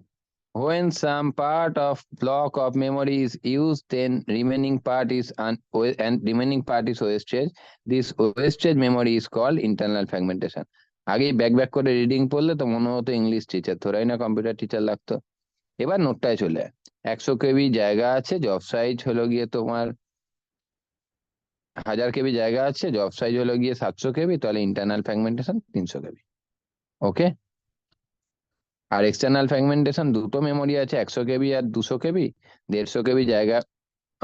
when some part of block of memory is used, then remaining part is and remaining part is wastage. This wastage memory is called internal fragmentation. আগেই ব্যাক ব্যাক করে রিডিং পড়লে তো মনে হতো ইংলিশ টিচার, তোরাই না computer teacher লাগতো। এবার নোটটায় চলে আয়। 100 কেবি জায়গা আছে, জব সাইজ হলো গিয়ে তোমার 1000 কেবি জায়গা আছে, জব সাইজ হলো গিয়ে 700 কেবি, তাহলে ইন্টারনাল ফ্র্যাগমেন্টেশন 300 কেবি। ওকে। আর এক্সটার্নাল ফ্র্যাগমেন্টেশন দুটো মেমোরি আছে, 100 কেবি আর 200 কেবি। 150 কেবি জায়গা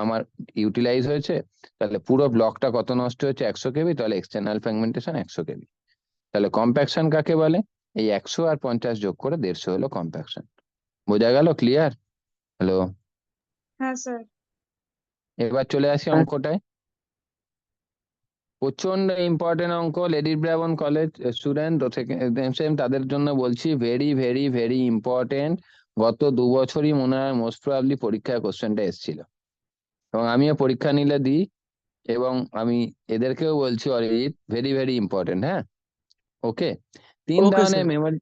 আমার ইউটিলাইজ হয়েছে, তাহলে পুরো ব্লকটা কত নষ্ট হচ্ছে? 100 কেবি, তাহলে এক্সটার্নাল ফ্র্যাগমেন্টেশন 100 কেবি। তাহলে কম্প্যাকশন কাকে বলে? এই 100 আর 50 যোগ করে 150 হলো কম্প্যাকশন। বোঝা গেল? ক্লিয়ার? হ্যালো? হ্যাঁ স্যার। এবার চলে আসি অঙ্কটায়। প্রচন্ড ইম্পর্টেন্ট অঙ্ক, lady Brabourne college student same তাদের জন্য বলছি, ভেরি ভেরি ভেরি ইম্পর্টেন্ট। গত 2 বছরই মনে হয় মোস্ট প্রবাবলি পরীক্ষায় কোশ্চেনটা এসেছিল, এবং আমিও পরীক্ষা নিলে দিই, এবং আমি এদেরকেও বলছি অরিজিৎ, ভেরি ভেরি ইম্পর্টেন্ট, হ্যাঁ? ওকে। 3 ওকে ধরনের স্যার। মেমোরি,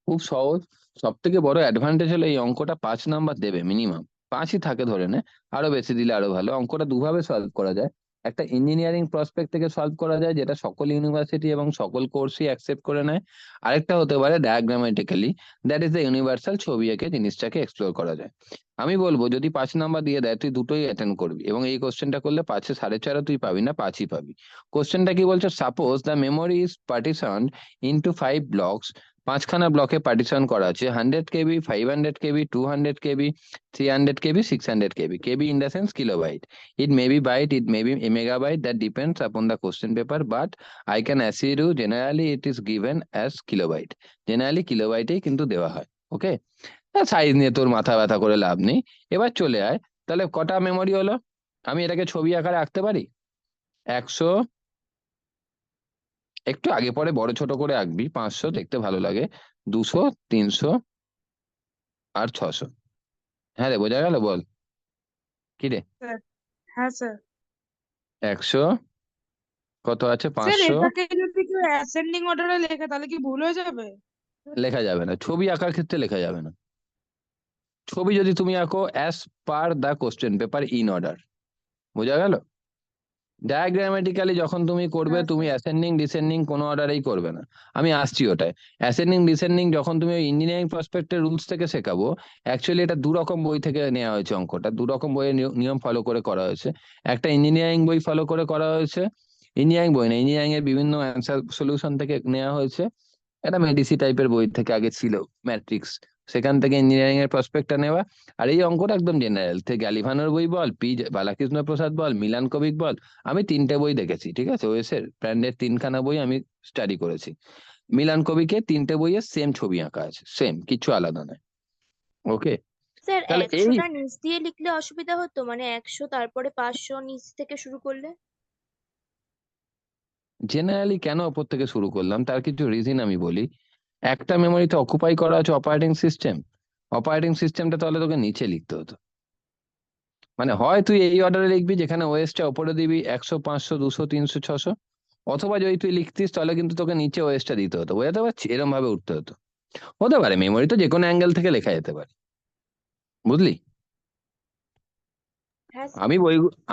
খুব সহজ। সব থেকে বড় অ্যাডভান্টেজ হলো এই অঙ্কটা 5 নাম্বার দেবে মিনিমাম, 5ই থাকে ধরে নে, আরো বেশি দিলে আরো ভালো। অঙ্কটা দুভাবে সলভ করা যায়। একটা ইঞ্জিনিয়ারিং প্রসপেক্ট থেকে সলভ করা যায়, যেটা সকল ইউনিভার্সিটি এবং সকল কোর্সই অ্যাকসেপ্ট করে নেয়। আরেকটা হতে পারে ডায়াগ্রামেটিক্যালি, দ্যাট ইজ দ্য ইউনিভার্সাল, ছবি এঁকে জিনিসটাকে এক্সপ্লোর করা যায়। আমি বলবো যদি 5 নাম্বার দিয়ে দেয়, তুই দুটোই অ্যাটেন্ড করবি, এবং এই কোশ্চেনটা করলে 5-এ 4.5 তুই পাবি না, 5ই পাবি। কোশ্চেনটা কি বলছে? Suppose the memory is partition into 5 blocks. 5খানা ব্লকে পার্টিশন করা আছে, 100 কেবি, 500 কেবি, 200 কেবি, 300 কেবি, 600 কেবি। কেবি in the sense kilobyte. It may be byte, it may be a megabyte, that depends upon the question paper, but I can assure you generally it is given as kilobyte. Generally কিলোবাইটেই কিন্তু দেওয়া হয়। ওকে। Size নিয়ে তোর মাথা ব্যথা করে লাভ নেই। এবার চলে আয়, তাহলে কটা মেমোরি হলো? আমি এটাকে ছবি আকারে আঁকতে পারি। 100, একটু আগে পরে বড় ছোট করে আঁকবি, 500 দেখতে ভালো লাগে, 200, 300 আর 600। হ্যাঁ রে, বোঝা গেল? বল কি রে। স্যার। হ্যাঁ স্যার। 100, কত আছে? স্যার 500। এটাকে যদি কেউ অ্যাসেন্ডিং অর্ডারে লেখে তাহলে কি ভুল হয়ে যাবে? লেখা যাবে না, ছবি আঁকার ক্ষেত্রে লেখা যাবে না। ছবি যদি তুমি আঁকো as per the question paper in order. বোঝা গেল? ডায়াগ্রামেটিক্যালি যখন তুমি করবে, হ্যাঁ তুমি স্যার। অ্যাসেন্ডিং ডিসেন্ডিং কোনো অর্ডারেই করবে না। আমি আসছি ওটায়। অ্যাসেন্ডিং ডিসেন্ডিং যখন তুমি ইঞ্জিনিয়ারিং প্রসপেক্টের রুলস থেকে শেখাবো, অ্যাকচুয়ালি এটা 2 রকম বই থেকে নেওয়া হয়েছে অঙ্কটা, 2 রকম বইয়ের নিয়ম ফলো করে করা হয়েছে। একটা ইঞ্জিনিয়ারিং বই ফলো করে করা হয়েছে, ইঞ্জিনিয়ারিং বই না, ইঞ্জিনিয়ারিং এর বিভিন্ন অ্যান্সার সলিউশন থেকে নেওয়া হয়েছে। একটা মেডিসি টাইপের বই থেকে আগে ছিল, ম্যাট্রিক্স, সেখান থেকে ইঞ্জিনিয়ারিং এর প্রসপেক্টটা নেওয়া। আর এই অঙ্কটা একদম জেনারেল, থেকে গ্যালিভানোর বই বল, পি বালাকৃষ্ণ প্রসাদ বল, মিলান কবিক বল। আমি 3টে বই দেখেছি, ঠিক আছে, ওএস এর ব্র্যান্ডের 3খানা বই আমি স্টাডি করেছি। মিলান কবিকে 3টে বইয়ে সেম ছবি আঁকা আছে, সেম, কিছু আলাদা নয়। ওকে। স্যার তাহলে এই 100টা নিচ দিয়ে লিখলে অসুবিধা হতো, মানে 100 তারপরে 500 নিচ থেকে শুরু করলে? জেনারেলি কেন ওপর থেকে শুরু করলাম তার কিছু রিজন আমি বলি। একটা মেমোরিতে অকুপাই করা আছে অপারেটিং সিস্টেম, অপারেটিং সিস্টেমটা তাহলে তোকে নিচে লিখতে হতো। মানে হয় তুই এই অর্ডারে লিখবি যেখানে ওএসটা উপরে দিবি 100, 500, 200, 300, 600, অথবা যদি তুই লিখতিস তাহলে কিন্তু তোকে নিচে ওএসটা দিতে হতো। বোঝাতে পারছি? এরকম ভাবে উঠতে হতো। হতে পারে মেমোরি তো যে কোনো অ্যাঙ্গেল থেকে লেখা যেতে পারে, বুঝলি? হ্যাঁ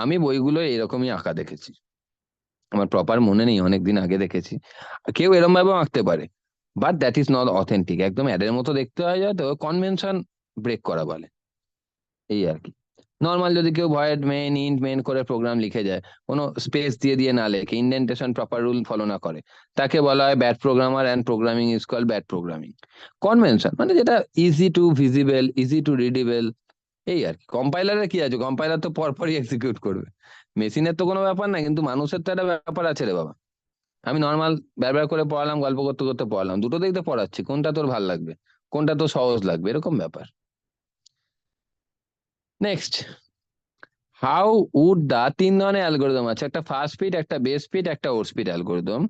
আমি বইগুলো এরকমই আঁকা দেখেছি, আমার প্রপার মনে নেই, অনেকদিন আগে দেখেছি। কেউ এরকম ভাবেও আঁকতে পারে, but that is not authentic. একদম অ্যাডের মতো দেখতে হয়, যায় তো কনভেনশন ব্রেক করা বলে, এই আর কি। নর্মাল যদি কেউ ভয়েড মেন ইন্ট মেন করে প্রোগ্রাম লিখে যায়, কোনো স্পেস দিয়ে দিয়ে না লেখে, ইন্ডেন্টেশন প্রপার রুল ফলো না করে, তাকে বলা হয় bad programmer, and programming is called bad programming. Convention মানে যেটা easy to visible, easy to readable, এই আর কি। কম্পাইলারে কি আছে, কম্পাইলার তো পরপরই এক্সিকিউট করবে, মেশিনের তো কোনো ব্যাপার না, কিন্তু মানুষের তো একটা ব্যাপার আছে রে বাবা। আমি নর্মাল ব্যবহার করে পড়ালাম, গল্প করতে করতে পড়ালাম, দুটো দিক তো পড়াচ্ছি, কোনটা তোর ভাল লাগবে, কোনটা তোর সহজ লাগবে, এরকম ব্যাপার। নেক্সট, হাউ উড দা, তিন ধরনের অ্যালগোরিদম আছে, একটা ফাস্ট ফিট, একটা বেস ফিট, একটা ওর speed algorithm.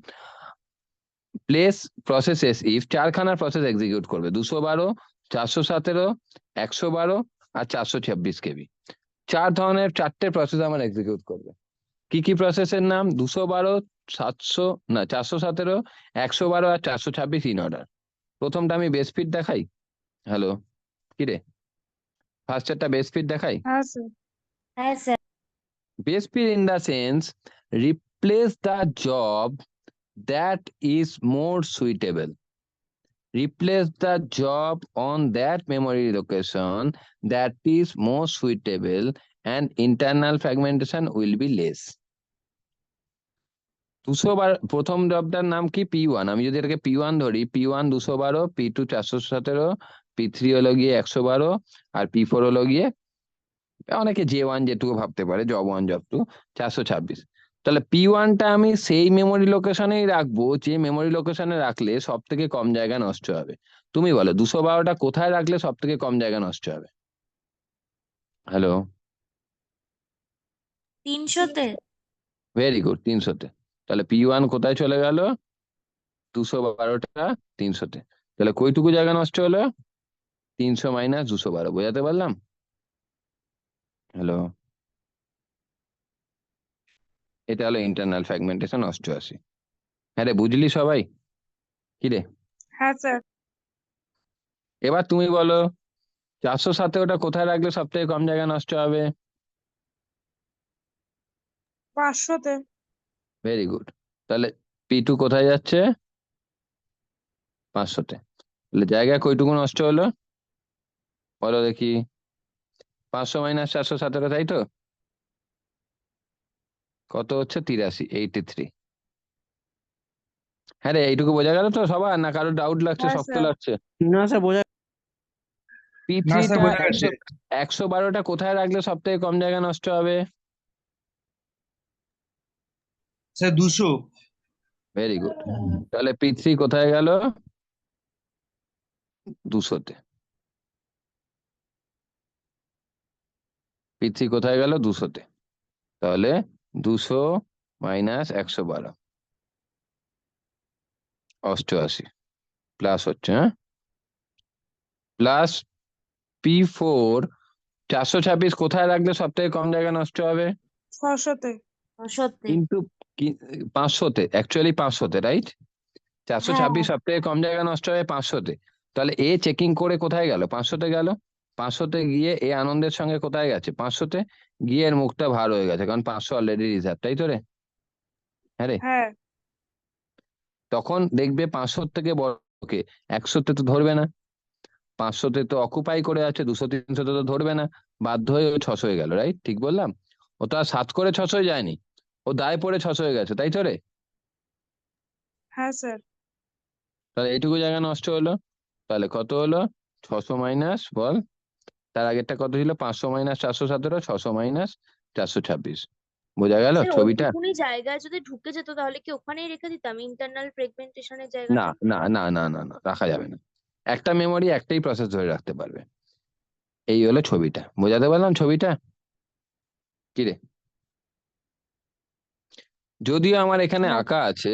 Place processes if, চারখানা প্রসেস এক্সিকিউট করবে, 212, 417, 112 আর 426 কেবি। চার ধরনের চারটে প্রসেস আমার এক্সিকিউট করবে। কি কি প্রসেসের নাম? 212, 417, 112 আর 426 ইন অর্ডার। প্রথমটা আমি বেস ফিট দেখাই। হ্যালো, কি রে, ফার্স্টেরটা বেস ফিট দেখাই। হ্যাঁ স্যার। হ্যাঁ sir. Base speed in the sense replace the job that is more suitable. Replace the job on that memory location that is more suitable, and internal fragmentation will be less. 212 প্রথম জবটার নাম কি? P1। আমি যদি এটাকে P1 ধরি, P1 212, P2 417, P3 হলো গিয়ে 112 আর P4 হলো গিয়ে, অনেকে J1 J2 ভাবতে পারে, জব 1 জব 2, 426। তাহলে P1টা আমি সেই মেমোরি লোকেশনেই রাখবো যে মেমোরি লোকেশনে রাখলে সব থেকে কম জায়গা নষ্ট হবে। তুমি বলো 212টা কোথায় রাখলে সব থেকে কম জায়গা নষ্ট হবে? হ্যালো, 300-তে। ভেরি গুড, 300-তে। তাহলে P1 কোথায় চলে গেল? 212টা 300-তে। তাহলে কইটুকু জায়গা নষ্ট হলো? 300 মাইনাস 212। বোঝাতে পারলাম? হ্যালো, এটা হলো ইন্টারনাল ফ্র্যাগমেন্টেশন 88। হ্যাঁ রে, বুঝলি সবাই? কি রে, হ্যাঁ স্যার। এবার তুমি বলো 417 কোথায় রাখলে সব থেকে কম জায়গা নষ্ট হবে? 500-তে। Very good. তাহলে P2 কোথায় যাচ্ছে? 500-তে। তাহলে জায়গা কইটুকু নষ্ট হলো বলো দেখি? 500 মাইনাস 417, তাই তো? কত হচ্ছে? 83, 83। হ্যাঁ রে, এইটুকু বোঝা গেল তো সবার, না কারো ডাউট লাগছে, হ্যাঁ শক্ত স্যার। লাগছে? না স্যার, বোঝা। না স্যার, P3টা বোঝা গেছে। 112টা কোথায় রাখলে সব থেকে কম জায়গা নষ্ট হবে? স্যার 200। Very good. তাহলে P3 কোথায় গেল? 200-তে। P3 কোথায় গেল? 200-তে। তাহলে 200 মাইনাস 112, 88 প্লাস হচ্ছে, হ্যাঁ, প্লাস P4 426 কোথায় রাখলে সব থেকে কম জায়গা নষ্ট হবে? 600-তে। 600-তে। কিন্তু 500-তে, অ্যাকচুয়ালি 500-তে, রাইট? 426 হ্যাঁ। সব থেকে কম জায়গা নষ্ট হবে 500-তে। তাহলে এ চেকিং করে কোথায় গেল? 500-তে গেল। 500-তে গিয়ে এ আনন্দের সঙ্গে কোথায় গেছে? 500-তে গিয়ে এর মুখটা ভার হয়ে গেছে, কারণ 500 অলরেডি রিজার্ভ, তাই তো রে? হ্যাঁ রে। হ্যাঁ। তখন দেখবে 500 থেকে বড়কে 100-তে তো ধরবে না, 500-তে তো অকুপাই করে আছে, 200 300-তে তো ধরবে না, বাধ্য হয়ে ও 600 হয়ে গেল, রাইট? ঠিক বললাম? ও তো আর 7 করে 600 যায়নি, ও দায় পড়ে 600 হয়ে গেছে, তাই তো রে? হ্যাঁ স্যার। তাহলে এইটুকু জায়গা নষ্ট হলো। তাহলে কত হলো? 600 মাইনাস, বল, তার আগেরটা কত ছিল? 500 মাইনাস 417, 600 মাইনাস 426। বোঝা গেল স্যার ছবিটা? ওইটুকুনি জায়গায় যদি ঢুকে যেত তাহলে কি ওখানেই রেখে দিতাম ইন্টারনাল ফ্রেগমেন্টেশনের না জায়গাটা? না না না না না, রাখা যাবে না। একটা মেমোরি একটাই প্রসেস ধরে রাখতে পারবে। এই হলো ছবিটা, বোঝাতে পারলাম ছবিটা? কি রে, যদিও আমার এখানে হ্যাঁ। আঁকা আছে,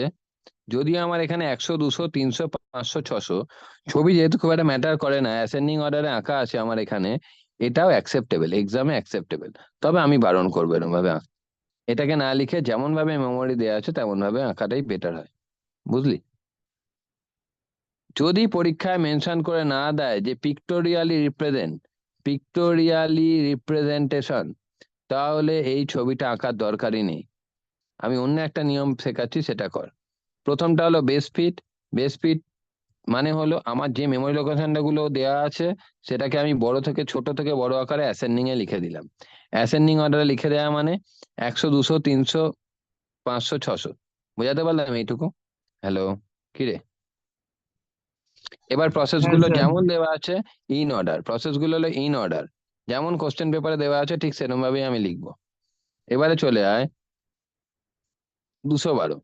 যদিও আমার এখানে 100 200 300 500 600, ছবি যেহেতু খুব একটা ম্যাটার করে না, অ্যাসেন্ডিং অর্ডারে আঁকা আছে আমার এখানে, এটাও অ্যাকসেপ্টেবল, এক্সামে অ্যাকসেপ্টেবল। তবে আমি বারণ করবো এরকম ভাবে এটাকে না লিখে যেমন ভাবে মেমোরি দেওয়া আছে তেমন ভাবে আঁকাটাই বেটার হয়, বুঝলি? যদি পরীক্ষায় মেনশন করে না দেয় যে পিক্টোরিয়ালি রিপ্রেজেন্টেশন, তাহলে এই ছবিটা আঁকার দরকারই নেই। আমি অন্য একটা নিয়ম শেখাচ্ছি, সেটা কর। প্রথমটা হলো বেস ফিট। বেস ফিট মানে হলো আমার যে মেমোরি লোকেশনটা গুলো দেওয়া আছে সেটাকে আমি বড় থেকে ছোট থেকে বড় আকারে অ্যাসেন্ডিং এ লিখে দিলাম। অ্যাসেন্ডিং অর্ডারে লিখে দেওয়া মানে 100 200 300 500 600। বোঝাতে পারলাম এইটুকু? হ্যালো, কি রে? এবার প্রসেস হ্যাঁ গুলো স্যার। যেমন দেওয়া আছে ইন অর্ডার, প্রসেস গুলো হলো ইন অর্ডার, যেমন কোশ্চেন পেপারে দেওয়া আছে ঠিক সেরকম ভাবেই আমি লিখবো। এবারে চলে আয় 212।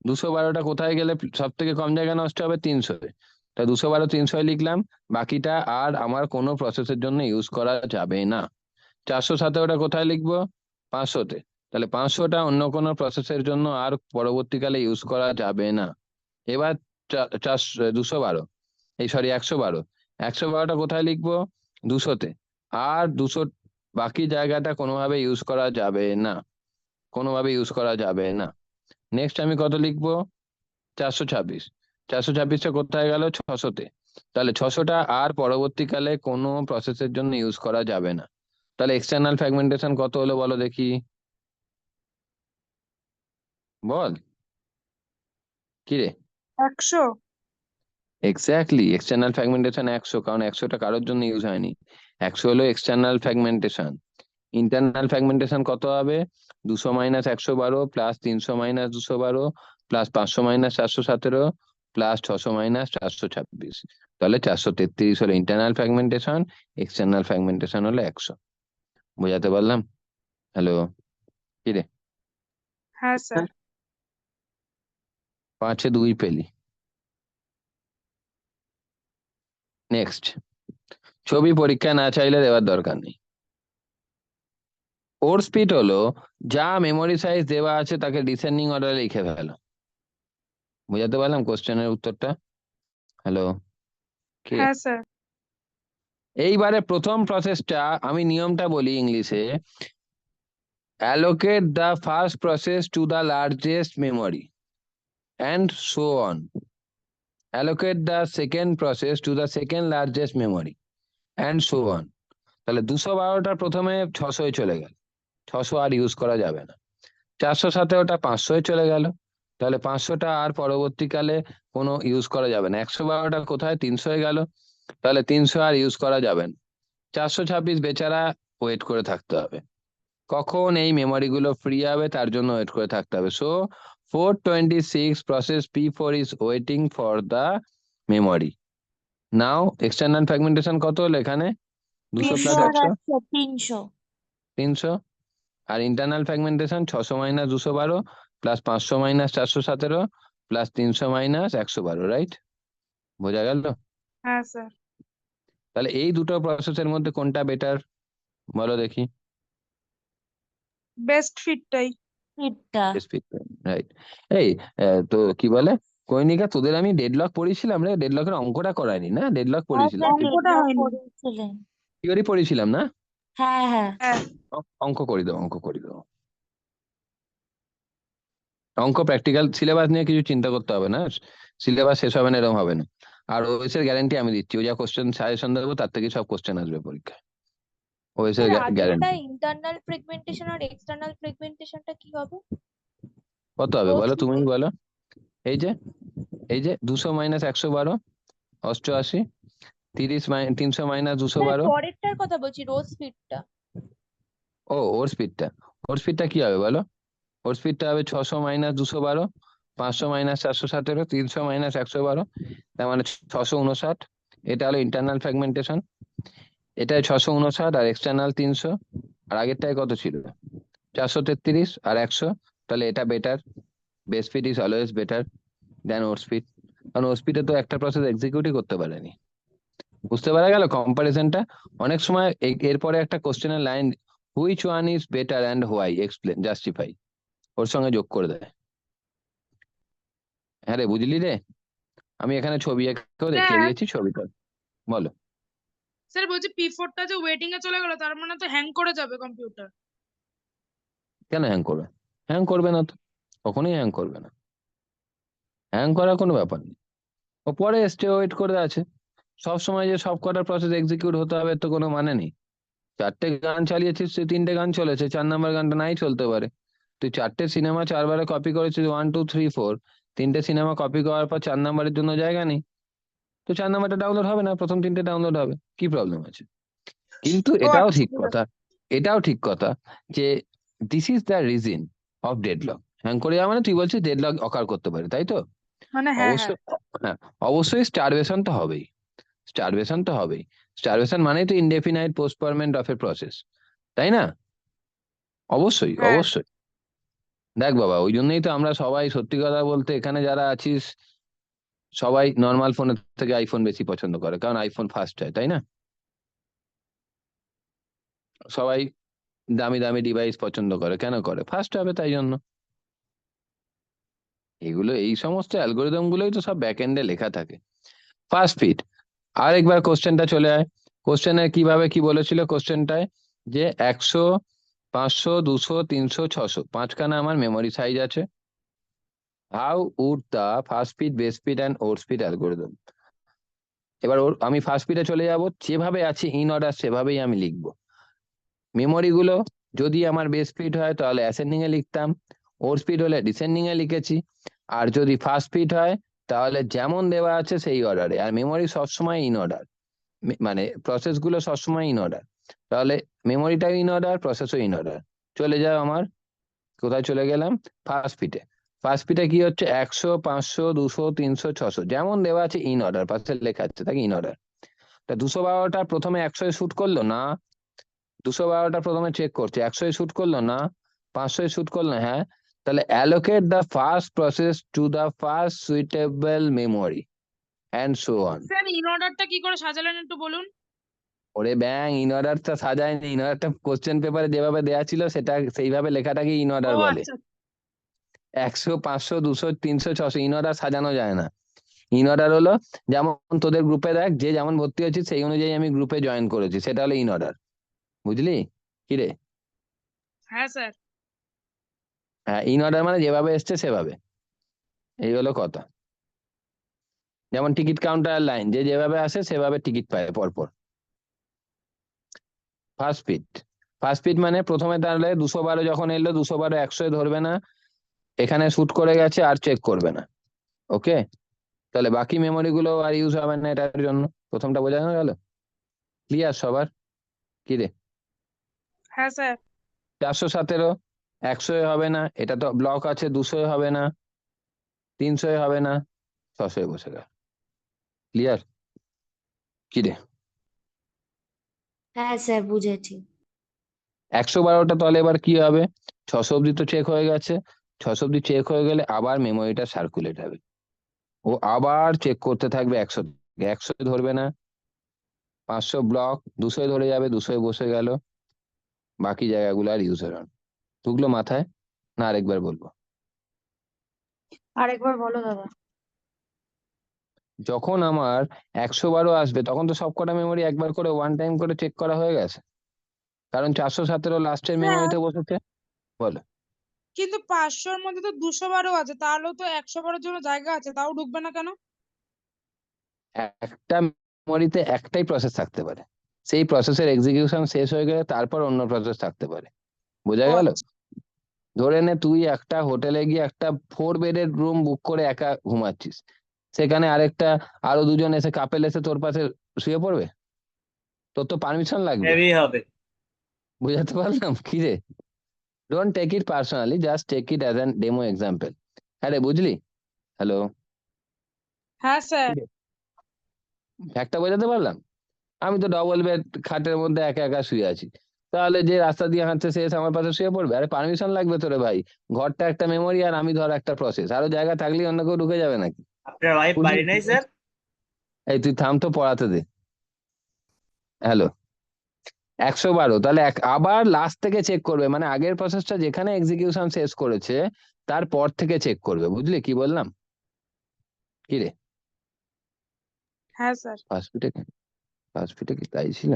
212টা কোথায় গেলে সব থেকে কম জায়গা নষ্ট হবে? 300। তা 212 300 লিখলাম, বাকিটা আর আমার কোনো প্রসেসের জন্য ইউজ করা যাবে না। 417টা কোথায় লিখবো? 500তে। তাহলে 500টা অন্য কোনো প্রসেসের জন্য আর পরবর্তীকালে ইউজ করা যাবে না। এবার 212, এই সরি 112, 112টা কোথায় লিখবো? 200তে। আর 200 বাকি জায়গাটা কোনোভাবে ইউজ করা যাবে না, কোনোভাবে ইউজ করা যাবে না। নেক্সট আমি কত লিখবো? 426। 426টা কোথায় গেল? 600তে। তাহলে 600টা আর পরবর্তীকালে কোনো প্রসেসের জন্য ইউজ করা যাবে না। তাহলে এক্সটার্নাল ফ্র্যাগমেন্টেশন কত হলো বলো দেখি, বল কি রে? 100। এক্স্যাক্টলি, এক্সটার্নাল ফ্র্যাগমেন্টেশন 100, কারণ 100টা কারোর জন্য ইউজ হয়নি। 100 হলো এক্সটার্নাল ফ্র্যাগমেন্টেশন। ইন্টারনাল ফ্র্যাগমেন্টেশন কত হবে? 200 minus 112 plus 300 minus 212 plus 500 minus 417 plus 600 minus 426। তাহলে 433 হলো ইন্টারনাল ফ্র্যাগমেন্টেশন, এক্সটার্নাল ফ্র্যাগমেন্টেশন হলো 100। বোঝাতে পারলাম? হ্যালো, কি রে? হ্যাঁ স্যার। 5-এ 2 পেলি। নেক্সট, ছবি পরীক্ষা না চাইলে দেওয়ার দরকার নেই। ওর স্পিড হলো যা মেমোরি সাইজ দেওয়া আছে তাকে ডিসেন্ডিং অর্ডারে লিখে ফেলো। বুঝাতে পারলাম কোশ্চেনের উত্তরটা? হ্যালো, কি? হ্যাঁ স্যার। এইবারে প্রথম প্রসেসটা আমি নিয়মটা বলি ইংলিশে, allocate the first process to the largest memory and so on, allocate the second process to the second largest memory and so on। তাহলে 212টা প্রথমে 600 চলে গেল, 600 আর ইউজ করা যাবে না। 417টা 500 চলে গেল, তাহলে 500টা আর পরবর্তীকালে কোনো ইউজ করা যাবে না। 112টা কোথায়? 300 গেল, তাহলে 300 আর ইউজ করা যাবে না। 426 বেচারা ওয়েট করে থাকতে হবে, কখন এই মেমোরি গুলো ফ্রি হবে তার জন্য ওয়েট করে থাকতে হবে। So 426 process P4 is waiting for the memory. Now external fragmentation কত হলো এখানে? 200 প্লাস 300 আর 100 300। 300। আর internal fragmentation 600 minus 212 plus 500 minus 417 plus 300 minus 112, right? বোঝা গেল? হ্যাঁ স্যার। তাহলে এই দুটো প্রসেসের মধ্যে কোনটা বেটার বলো দেখি? বেস্ট ফিটটাই। ফিটটা। রাইট। এই তো কি বলে কৈনিকা, তোদের আমি ডেডলক পড়িয়েছিলাম রে, ডেডলকের অঙ্কটা করায়নি না? ডেডলক হ্যাঁ পড়িয়েছিলাম, স্যার, অঙ্কটা deadlock হয়নি। করিয়েছিলেন। থিওরি পড়িয়েছিলাম না? হ্যাঁ হ্যাঁ। হ্যাঁ। অঙ্ক করে দাও, অঙ্ক করে দাও। অঙ্ক প্র্যাকটিক্যাল সিলেবাস নিয়ে কিছু চিন্তা করতে হবে না, সিলেবাস শেষ হবে না এরকম হবে না। আর ওএসের গ্যারান্টি আমি দিচ্ছি, ও যা কোশ্চেন সাজেশন দেবো তার থেকে সব কোশ্চেন আসবে পরীক্ষায়, ওএসের স্যার আগেরটা গ্যারান্টি। ইন্টারনাল ফ্র্যাগমেন্টেশন আর এক্সটার্নাল ফ্র্যাগমেন্টেশনটা কি হবে? কত হবে বলো, তুমি রোজ বলো। এই যে 200 মাইনাস 112 88, 300 মাইনাস স্যার 212। পরেরটার কথা বলছি, রোজ স্পিডটা। ও ওর স্পিডটা কি হবে বলো? ওর স্পিডটা হবে 600 মাইনাস 212, 500 মাইনাস 417, 300 মাইনাস 112, তার মানে 659। এটা হলো ইন্টারনাল ফ্র্যাগমেন্টেশন, এটাই 659 আর এক্সটার্নাল 300। আর আগেরটায় কত ছিল? 433 আর 100। তাহলে এটা better, base speed is always better then or speed, কারণ ওর স্পিডে তো একটা প্রসেস এক্সিকিউটই করতে পারেনি। বুঝতে পারা গেল কম্পারিজনটা? অনেক সময় এরপরে একটা কোশ্চেনের line, which one is better and why, explain, justify, ওর সঙ্গে যোগ করে দেয়। হ্যাঁ রে, বুঝলি রে? আমি এখানে ছবি এঁকেও দেখিয়ে স্যার। দিয়েছি, ছবিটা বলো। স্যার বলছি P4টা যে ওয়েটিং এ চলে গেল তার মানে তো হ্যাং করে যাবে কম্পিউটার। কেন হ্যাং করবে? হ্যাং করবে না তো, কখনোই হ্যাং করবে না, হ্যাং করার কোনো ব্যাপার নেই। ও পরে এসছে, ওয়েট করে আছে। সব সময় যে সব কটা প্রসেস এক্সিকিউট হতে হবে তো কোনো মানে নেই। 4টে গান চালিয়েছিস, তুই 3টে গান চলেছে, 4 নাম্বার গানটা নাই চলতে পারে। তুই 4টে সিনেমা 4বারে কপি করেছিস, 1 2 3 4, 3টে সিনেমা কপি করার পর 4 নাম্বারের জন্য জায়গা নেই, তো 4 নাম্বারটা ডাউনলোড হবে না, প্রথম 3টে ডাউনলোড হবে, কি প্রবলেম আছে? কিন্তু ও এটাও আচ্ছা, ঠিক ঠিক আছে। কথা, এটাও ঠিক কথা যে this is the reason of deadlock. Hang করে যাওয়া মানে তুই বলছিস ডেডলক অকার করতে পারে, তাই তো? মানে হ্যাঁ অবশ্য হ্যাঁ হ্যাঁ, অবশ্যই স্টারভেশন তো হবেই। স্টারভেশন তো হবেই। স্টারভেশন মানেই তো ইনডেফিনাইট পোস্টপোনমেন্ট অফ এ প্রসেস, তাই না? অবশ্যই হ্যাঁ অবশ্যই। দেখ বাবা, ওই জন্যই তো আমরা সবাই, সত্যি কথা বলতে এখানে যারা আছিস সবাই নর্মাল ফোনের থেকে আইফোন বেশি পছন্দ করে, কারণ আইফোন ফাস্ট হয়, তাই না? সবাই দামি দামি ডিভাইস পছন্দ করে, কেন করে? ফাস্ট হবে তাই জন্য। এগুলো, এই সমস্ত অ্যালগোরিদম গুলোই তো সব ব্যাক এন্ডে লেখা থাকে। First fit. আরেকবার কোশ্চেনটা চলে আয়। কোশ্চেনে কিভাবে কি বলেছিল কোশ্চেনটায়, যে 100, 500, 200, 300, 600 পাঁচখানা আমার মেমোরি সাইজ আছে। How would the first fit, best fit and or speed algorithm. এবার আমি ফার্স্ট ফিটে চলে যাব, যেভাবে আছে ইন অর্ডার সেভাবেই আমি লিখবো। মেমোরি গুলো যদি আমার বেস স্পিড হয় তাহলে অ্যাসেন্ডিং এ লিখতাম, ওর স্পিড হলে ডিসেন্ডিং এ লিখেছি। আর যদি ফার্স্ট স্পিড হয় তাহলে যেমন দেওয়া আছে সেই অর্ডারে। আর মেমোরি সবসময় ইন অর্ডার, মানে প্রসেস গুলো সবসময় ইন অর্ডার। তাহলে মেমোরিটাও ইন অর্ডার, প্রসেসও ইন অর্ডার। চলে যাও আমার, কোথায় চলে গেলাম? ফার্স্ট ফিটে। ফার্স্ট ফিটে কি হচ্ছে? 100, 500, 200, 300, 600 যেমন দেওয়া আছে ইন অর্ডার, পাশে লেখা আছে তাকে ইন অর্ডার। তা 212টা প্রথমে 100 শুট করলো না, 212টা প্রথমে চেক করছে, 100 শুট করলো না, 500 শুট করলো, হ্যাঁ। তাহলে allocate the first process to the first suitable memory and so on. Sir in অর্ডারটা কি করে সাজালেন একটু বলুন। ওরে ব্যাং, ইন অর্ডারটা সাজায়নি, ইন অর্ডারটা কোশ্চেন পেপারে যেভাবে দেওয়া ছিল সেটা সেইভাবে লেখাটাকে ইন ও অর্ডার বলে। আচ্ছা 100, 500, 200, 300, 600 ইন অর্ডার সাজানো যায় না। ইন অর্ডার হলো যেমন তোদের গ্রুপে দেখ, যে যেমন ভর্তি হয়েছে সেই অনুযায়ী আমি গ্রুপে জয়েন করেছি, সেটা হলো ইন অর্ডার। বুঝলি কি রে? হ্যাঁ স্যার। হ্যাঁ, ইন অর্ডার মানে যেভাবে এসছে সেভাবে, এই হলো কথা। যেমন টিকিট কাউন্টার লাইন, যে যেভাবে আসে সেভাবে টিকিট পায় পরপর। First fit. ফার্স্ট ফিট মানে প্রথমে তাহলে 212 যখন এলো, 212 100 ধরবে না, এখানে শুট করে গেছে আর চেক করবে না। ওকে, তাহলে বাকি মেমোরি গুলো আর ইউজ হবে না এটার জন্য। প্রথমটা বোঝানো গেল? ক্লিয়ার সবার? কি রে? হ্যাঁ স্যার। 417 100 হবে না, এটা তো ব্লক আছে, 200 হবে না, 300 হবে না, 600 বসে গেল। ক্লিয়ার? কি রে? হ্যাঁ স্যার বুঝেছি। 112টা তাহলে এবার কি হবে? 600 অব্দি তো চেক হয়ে গেছে, 600 অব্দি চেক হয়ে গেলে আবার মেমোরিটা সার্কুলেট হবে, ও আবার চেক করতে থাকবে 100, 100 ধরবে না, 500 ব্লক, 200 ধরে যাবে, 200 বসে গেল, বাকি জায়গাগুলো আর ইউজ হবে না। ঢুকলো মাথায় না আরেকবার বলবো? আরেকবার বলো দাদা। যখন আমার 112 আসবে তখন তো সবকটা মেমোরি একবার করে ওয়ান টাইম করে চেক করা হয়ে গেছে, কারণ 417 লাস্টের স্যার মেমোরিতে বসেছে। বলো। কিন্তু 500-র মধ্যে তো 212 আছে, তাহলেও তো 112-এর জন্য জায়গা আছে, তাও ঢুকবে না কেন? একটা মেমোরিতে একটাই প্রসেস থাকতে পারে, সেই প্রসেসের এক্সিকিউশন শেষ হয়ে গেলে তারপর অন্য প্রসেস থাকতে পারে। বোঝা ও গেল? আচ্ছা। ধরে নে তুই একটা হোটেলে গিয়ে একটা 4 বেডের রুম বুক করে একা ঘুমাচ্ছিস, সেখানে আরো দুজন এসে কাপেল এসে তোর পাশে শুয়ে পড়বে? তোর তো পারমিশন লাগবে। হেভি হবে। বুঝাতে পারলাম কি রে? Don't take it personally, just take it as an demo example. হ্যাঁ রে, বুঝলি? হ্যালো? হ্যাঁ স্যার। একটা বোঝাতে পারলাম? আমি তো ডবল বেড খাটের মধ্যে একা একা শুয়ে আছি, তাহলে যে রাস্তা দিয়ে হাঁটছে সে এসে আমার পাশে শুয়ে পড়বে? আরে পারমিশন লাগবে তোরে ভাই। ঘরটা একটা মেমোরি আর আমি ধর একটা প্রসেস, আরো জায়গা থাকলে অন্য কেউ ঢুকে যাবে নাকি? আপনার ওয়াইফ বাড়ি নাই স্যার? এই তুই থাম তো, পড়াতে দে। হ্যালো? 112 তাহলে আবার লাস্ট থেকে চেক করবে, মানে আগের প্রসেসটা যেখানে এক্সিকিউশন শেষ করেছে তারপর থেকে চেক করবে। বুঝলি কি বললাম? কি রে? হ্যাঁ স্যার। ফার্স্ট ফিটে কি তাই ছিল?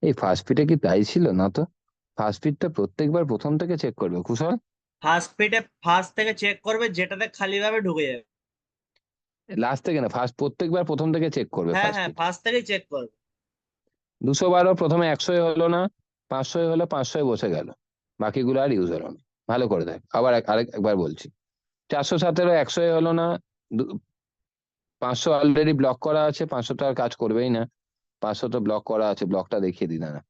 এই ফার্স্ট ফিটে কি তাই ছিল না তো? ফার্স্ট ফিটটা প্রত্যেকবার প্রথম থেকে চেক করবে কুশল। ফার্স্ট থেকে চেক করবে, যেটাতে খালি ভাবে ঢুকে যাবে। লাস্ট থেকে না, প্রত্যেকবার প্রথম থেকে চেক করবে হ্যাঁ ফার্স্ট হ্যাঁ, ফিট। ফার্স্ট থেকেই চেক করবে। 212 প্রথমে 100 হলো না, 500 হলো, 500 বসে গেল, বাকিগুলো আর ইউজ হলো না। ভালো করে দেখ, আবার আরেকবার বলছি। 417 100 হলো না, 500 অলরেডি ব্লক করা আছে, 500 তো আর কাজ করবেই না, 500 তো ব্লক করা আছে, ব্লকটা দেখিয়ে দিই না।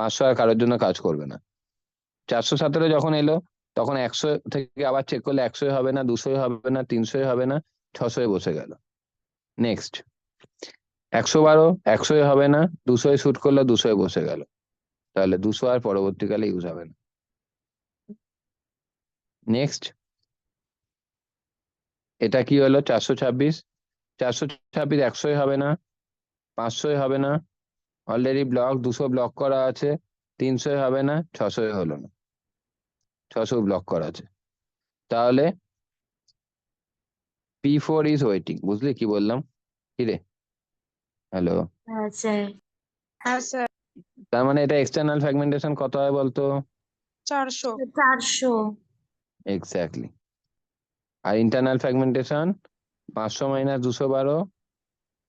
500 আর কারোর জন্য কাজ করবে না। 417 যখন এলো তখন 100 থেকে আবার চেক করলে 100 হবে না, 200 হবে না, 300 হবে না, 600 বসে গেল। নেক্সট 112 100 হবে না, 200 শুট করলে 200 বসে গেল। তাহলে 200 আর পরবর্তীকালে ইউজ হবে না। নেক্সট এটা কি হলো 426 100 হবে না, 500 হবে না, অলরেডি ব্লক 200 ব্লক করা আছে, 300 হবে না, 600 হলো না, 600 ব্লক করা আছে। তাহলে P4 ইজ ওয়েটিং। বুঝলি কি বললাম? কি রে? হ্যালো? হ্যাঁ স্যার। হ্যাঁ স্যার, তার মানে এটা এক্সটার্নাল ফ্র্যাগমেন্টেশন কত হয় বলতো? 400। 400। এক্স্যাক্টলি। আর internal fragmentation 500 minus 212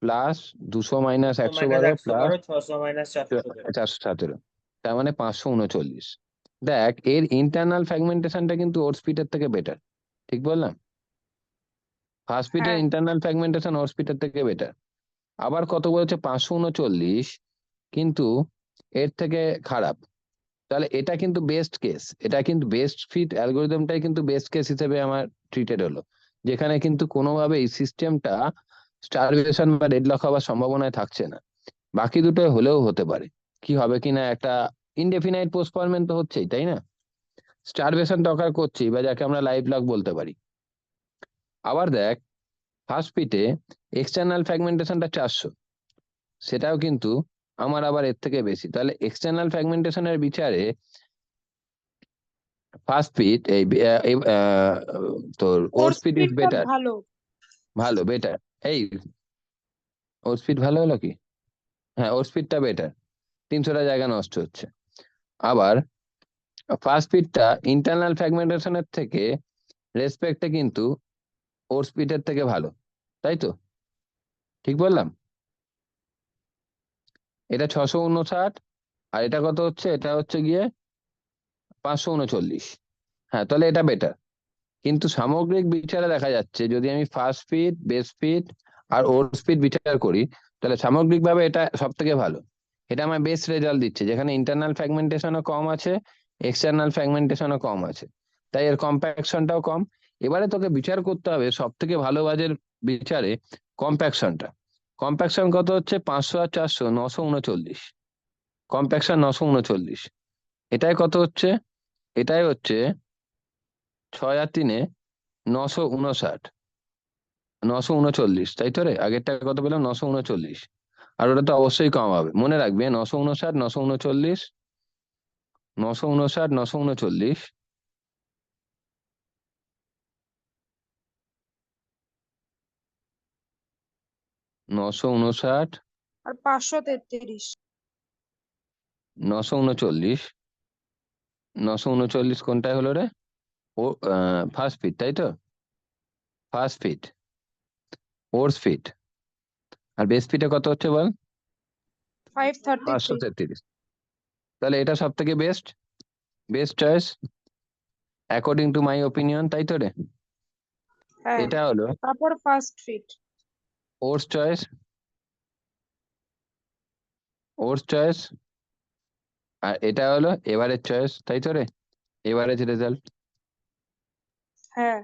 plus 200 minus 112 plus 600 minus 417। 417, তার মানে 539। দেখ এর ইন্টারনাল ফ্র্যাগমেন্টেশনটা কিন্তু ওর স্পিডের থেকে বেটার। ঠিক বললাম? ফার্স্ট স্পিডের হ্যাঁ ইন্টারনাল ফ্র্যাগমেন্টেশন ওর স্পিডের থেকে বেটার। আবার কত বলেছে? 539, কিন্তু এর থেকে খারাপ। তাহলে এটা কিন্তু বেস্ট কেস, এটা কিন্তু বেস্ট ফিট অ্যালগোরিদমটাই কিন্তু বেস্ট কেস হিসেবে আমার ট্রিটেড হলো, যেখানে কিন্তু কোনোভাবে এই সিস্টেমটা স্টারভেশন বা ডেডলক হওয়ার সম্ভাবনায় থাকছে না। বাকি দুটো হলেও হতে পারে, কি হবে কিনা একটা ইনডেফিনাইট পোস্টপোনমেন্ট তো হচ্ছেই, তাই না? স্টারভেশনটা অকার করছেই, বা যাকে আমরা লাইভ লক বলতে পারি। আবার দেখ ফার্স্ট পিটে এক্সটার্নাল ফ্র্যাগমেন্টেশনটা 400, সেটাও কিন্তু আমার আবার এর থেকে বেশি। তাহলে এক্সটার্নাল ফ্র্যাগমেন্টেশনের বিচারে ফার্স্ট স্পিড এই তোর ওর ওর স্পিড ইজ স্পিডটা বেটার। ভালো। ভালো, বেটার। এই ওর স্পিড ভালো হলো কি? হ্যাঁ, ওর স্পিডটা বেটার, 300টা জায়গা নষ্ট হচ্ছে। আবার ফার্স্ট স্পিডটা ইন্টারনাল ফ্র্যাগমেন্টেশনের থেকে রেসপেক্টে কিন্তু ওর স্পিডের থেকে ভালো, তাই তো? ঠিক বললাম? এটা 659, আর এটা কত হচ্ছে? এটা হচ্ছে গিয়ে 539। হ্যাঁ, তাহলে এটা বেটার। কিন্তু সামগ্রিক বিচারে দেখা যাচ্ছে যদি আমি ফার্স্ট স্পিড, বেস স্পিড আর ওর স্পিড বিচার করি, তাহলে সামগ্রিকভাবে এটা সব থেকে ভালো। এটা আমার বেস্ট রেজাল্ট দিচ্ছে, যেখানে ইন্টারনাল ফ্র্যাগমেন্টেশনও কম আছে, এক্সটার্নাল ফ্র্যাগমেন্টেশনও কম আছে, তাই এর কম্প্যাকশনটাও কম। এবারে তোকে বিচার করতে হবে সব থেকে ভালো বাজের বিচারে কম্প্যাকশনটা। কম্প্যাকশন কত হচ্ছে? 500 আর 400 939। কম্প্যাকশন 939। এটাই কত হচ্ছে? এটাই হচ্ছে 6 আর 3 959, 939, তাই তো রে? আগেরটা কত পেলাম? 939। আর ওটা তো অবশ্যই কম হবে, মনে রাখবে। 959, 939, 959, 939, 959, আর 533। 939, 939 কোনটায় হলো রে? ও ফার্স্ট ফিট, তাই তো? ফার্স্ট ফিট, ওর ফিট। আর বেস ফিটে কত হচ্ছে বল? 533। 533। তাহলে এটা সব থেকে best, best choice according to my opinion, তাই তো রে? হ্যাঁ, এটা হলো তারপর ফার্স্ট ফিট। ওর্স choice, ওর্স choice. আর এটা হলো এভারেজ চয়েস, তাই তো রে? Average result. হ্যাঁ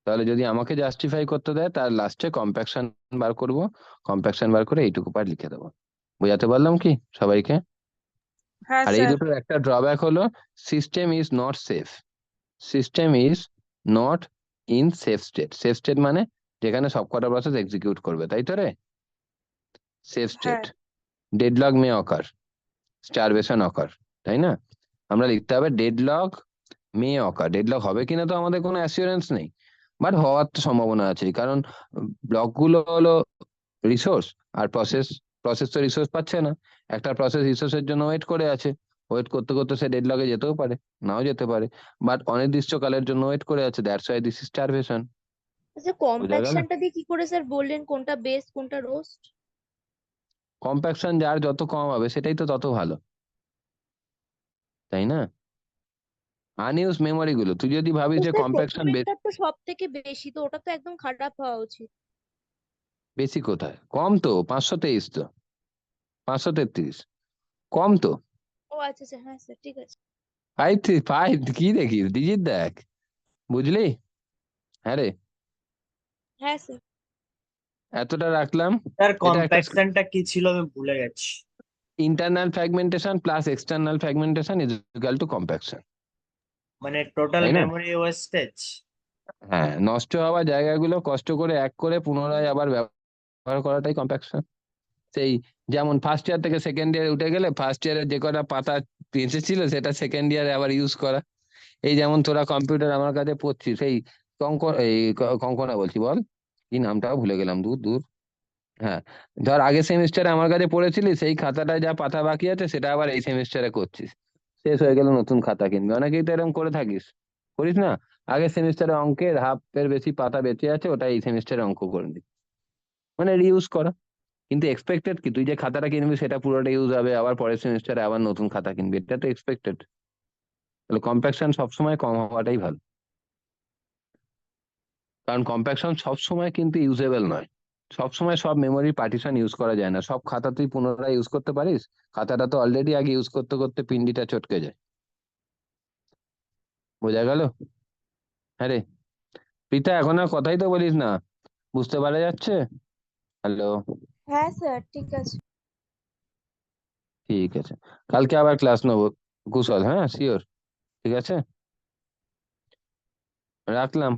তাহলে যদি আমাকে জাস্টিফাই করতে দেয়, তার লাস্টে কম্প্যাকশন বার করব, কম্প্যাকশন বার করে এইটুকু পার্ট লিখে দেবো। বোঝাতে পারলাম কি সবাইকে? হ্যাঁ আর এই স্যার। দুটোর একটা ড্রব্যাক হলো system is not safe. System is not in safe state. Safe state মানে যেখানে সবকটা প্রসেস এক্সিকিউট করবে, তাই তো রে? সেফ স্টেট, হ্যাঁ ডেডলক মে অকার, স্টারভেশন অকার, তাই না? আমরা লিখতে হবে ডেডলক মে অকার। ডেডলক হবে কিনা তো আমাদের কোনো অ্যাসিওরেন্স নেই, বাট হওয়ার তো সম্ভাবনা আছে, কারণ ব্লকগুলো হলো রিসোর্স, আর প্রসেস, প্রসেস তো রিসোর্স পাচ্ছে না। একটা প্রসেস রিসোর্সের জন্য ওয়েট করে আছে, ওয়েট করতে করতে সে ডেডলকে যেতেও পারে, নাও যেতে পারে, বাট অনির্দিষ্টকালের জন্য ওয়েট করে আছে। That's why this is starvation. আচ্ছা, বোঝা গেল? কম্প্যাকশনটা দিয়ে কি করে স্যার বললেন কোনটা বেস কোনটা রোস্ট? কম্প্যাকশন যার যত কম হবে সেটাই তো তত ভালো, তাই না? আনইউজ মেমোরি গুলো তুই যদি ভাবিস তো যে স্যার কম্প্যাকশন প্রথমেরটা তো সব থেকে বেশি, তো ওটা তো একদম খারাপ হওয়া উচিত। বেশি কোথায়? কম তো, 523 তো, 533। কম তো। ও আচ্ছা আচ্ছা, হ্যাঁ স্যার ঠিক আছে। 5 কি দেখিস ডিজিট দেখ, বুঝলি? হ্যাঁ রে, হ্যাঁ স্যার। এতটা রাখলাম। তার এটা একটা কম্প্যাকশনটা কি ছিল আমি ভুলে গেছি। Internal fragmentation plus external fragmentation is equal to compaction, মানে টোটাল তাই না? Memory wastage. হ্যাঁ, নষ্ট হওয়া জায়গাগুলো কষ্ট করে এক করে পুনরায় আবার ব্যবহার করাটাই কম্প্যাকশন। সেই যেমন ফার্স্ট ইয়ার থেকে সেকেন্ড ইয়ারে উঠে গেলে ফার্স্ট ইয়ারে যে কটা পাতা বেঁচে ছিল সেটা সেকেন্ড ইয়ারে আবার ইউজ করা। এই যেমন তোরা কম্পিউটার আমার কাছে পড়ছিস, সেই কঙ্কনা বলছি, বল কি নামটাও ভুলে গেলাম, দূর দূর। হ্যাঁ, ধর আগের সেমিস্টারে আমার কাছে পড়েছিলি, সেই খাতাটায় যা পাতা বাকি আছে সেটা আবার এই সেমিস্টারে করছিস, শেষ হয়ে গেলে নতুন খাতা কিনবি। অনেকেই তো এরকম করে থাকিস, করিস না? আগের সেমিস্টারে অঙ্কের হাফের বেশি পাতা বেঁচে আছে, ওটা এই সেমিস্টারে অঙ্ক করে দিই, মানে রিউজ করা। কিন্তু এক্সপেক্টেড কি তুই যে খাতাটা কিনবি সেটা পুরোটা ইউজ হবে, আবার পরের সেমিস্টারে আবার নতুন খাতা কিনবি, এটা তো এক্সপেক্টেড। তাহলে কম্প্যাকশন সবসময় কম হওয়াটাই ভালো, কারণ কম্প্যাকশন সবসময় কিন্তু ইউজেবল নয়। সবসময় সব মেমোরি পার্টিশন ইউজ করা যায় না, সব খাতা তুই পুনরায় ইউজ করতে পারিস? খাতাটা তো অলরেডি আগে ইউজ করতে করতে পিন্ডিটা চটকে যায়। বোঝা গেল? হ্যাঁ রে প্রীতা, এখন আর কথাই তো বলিস না, বুঝতে পারা যাচ্ছে? হ্যালো? হ্যাঁ স্যার ঠিক আছে। ঠিক আছে, কালকে আবার ক্লাস নেবো কুশল, হ্যাঁ শিওর। ঠিক আছে, রাখলাম।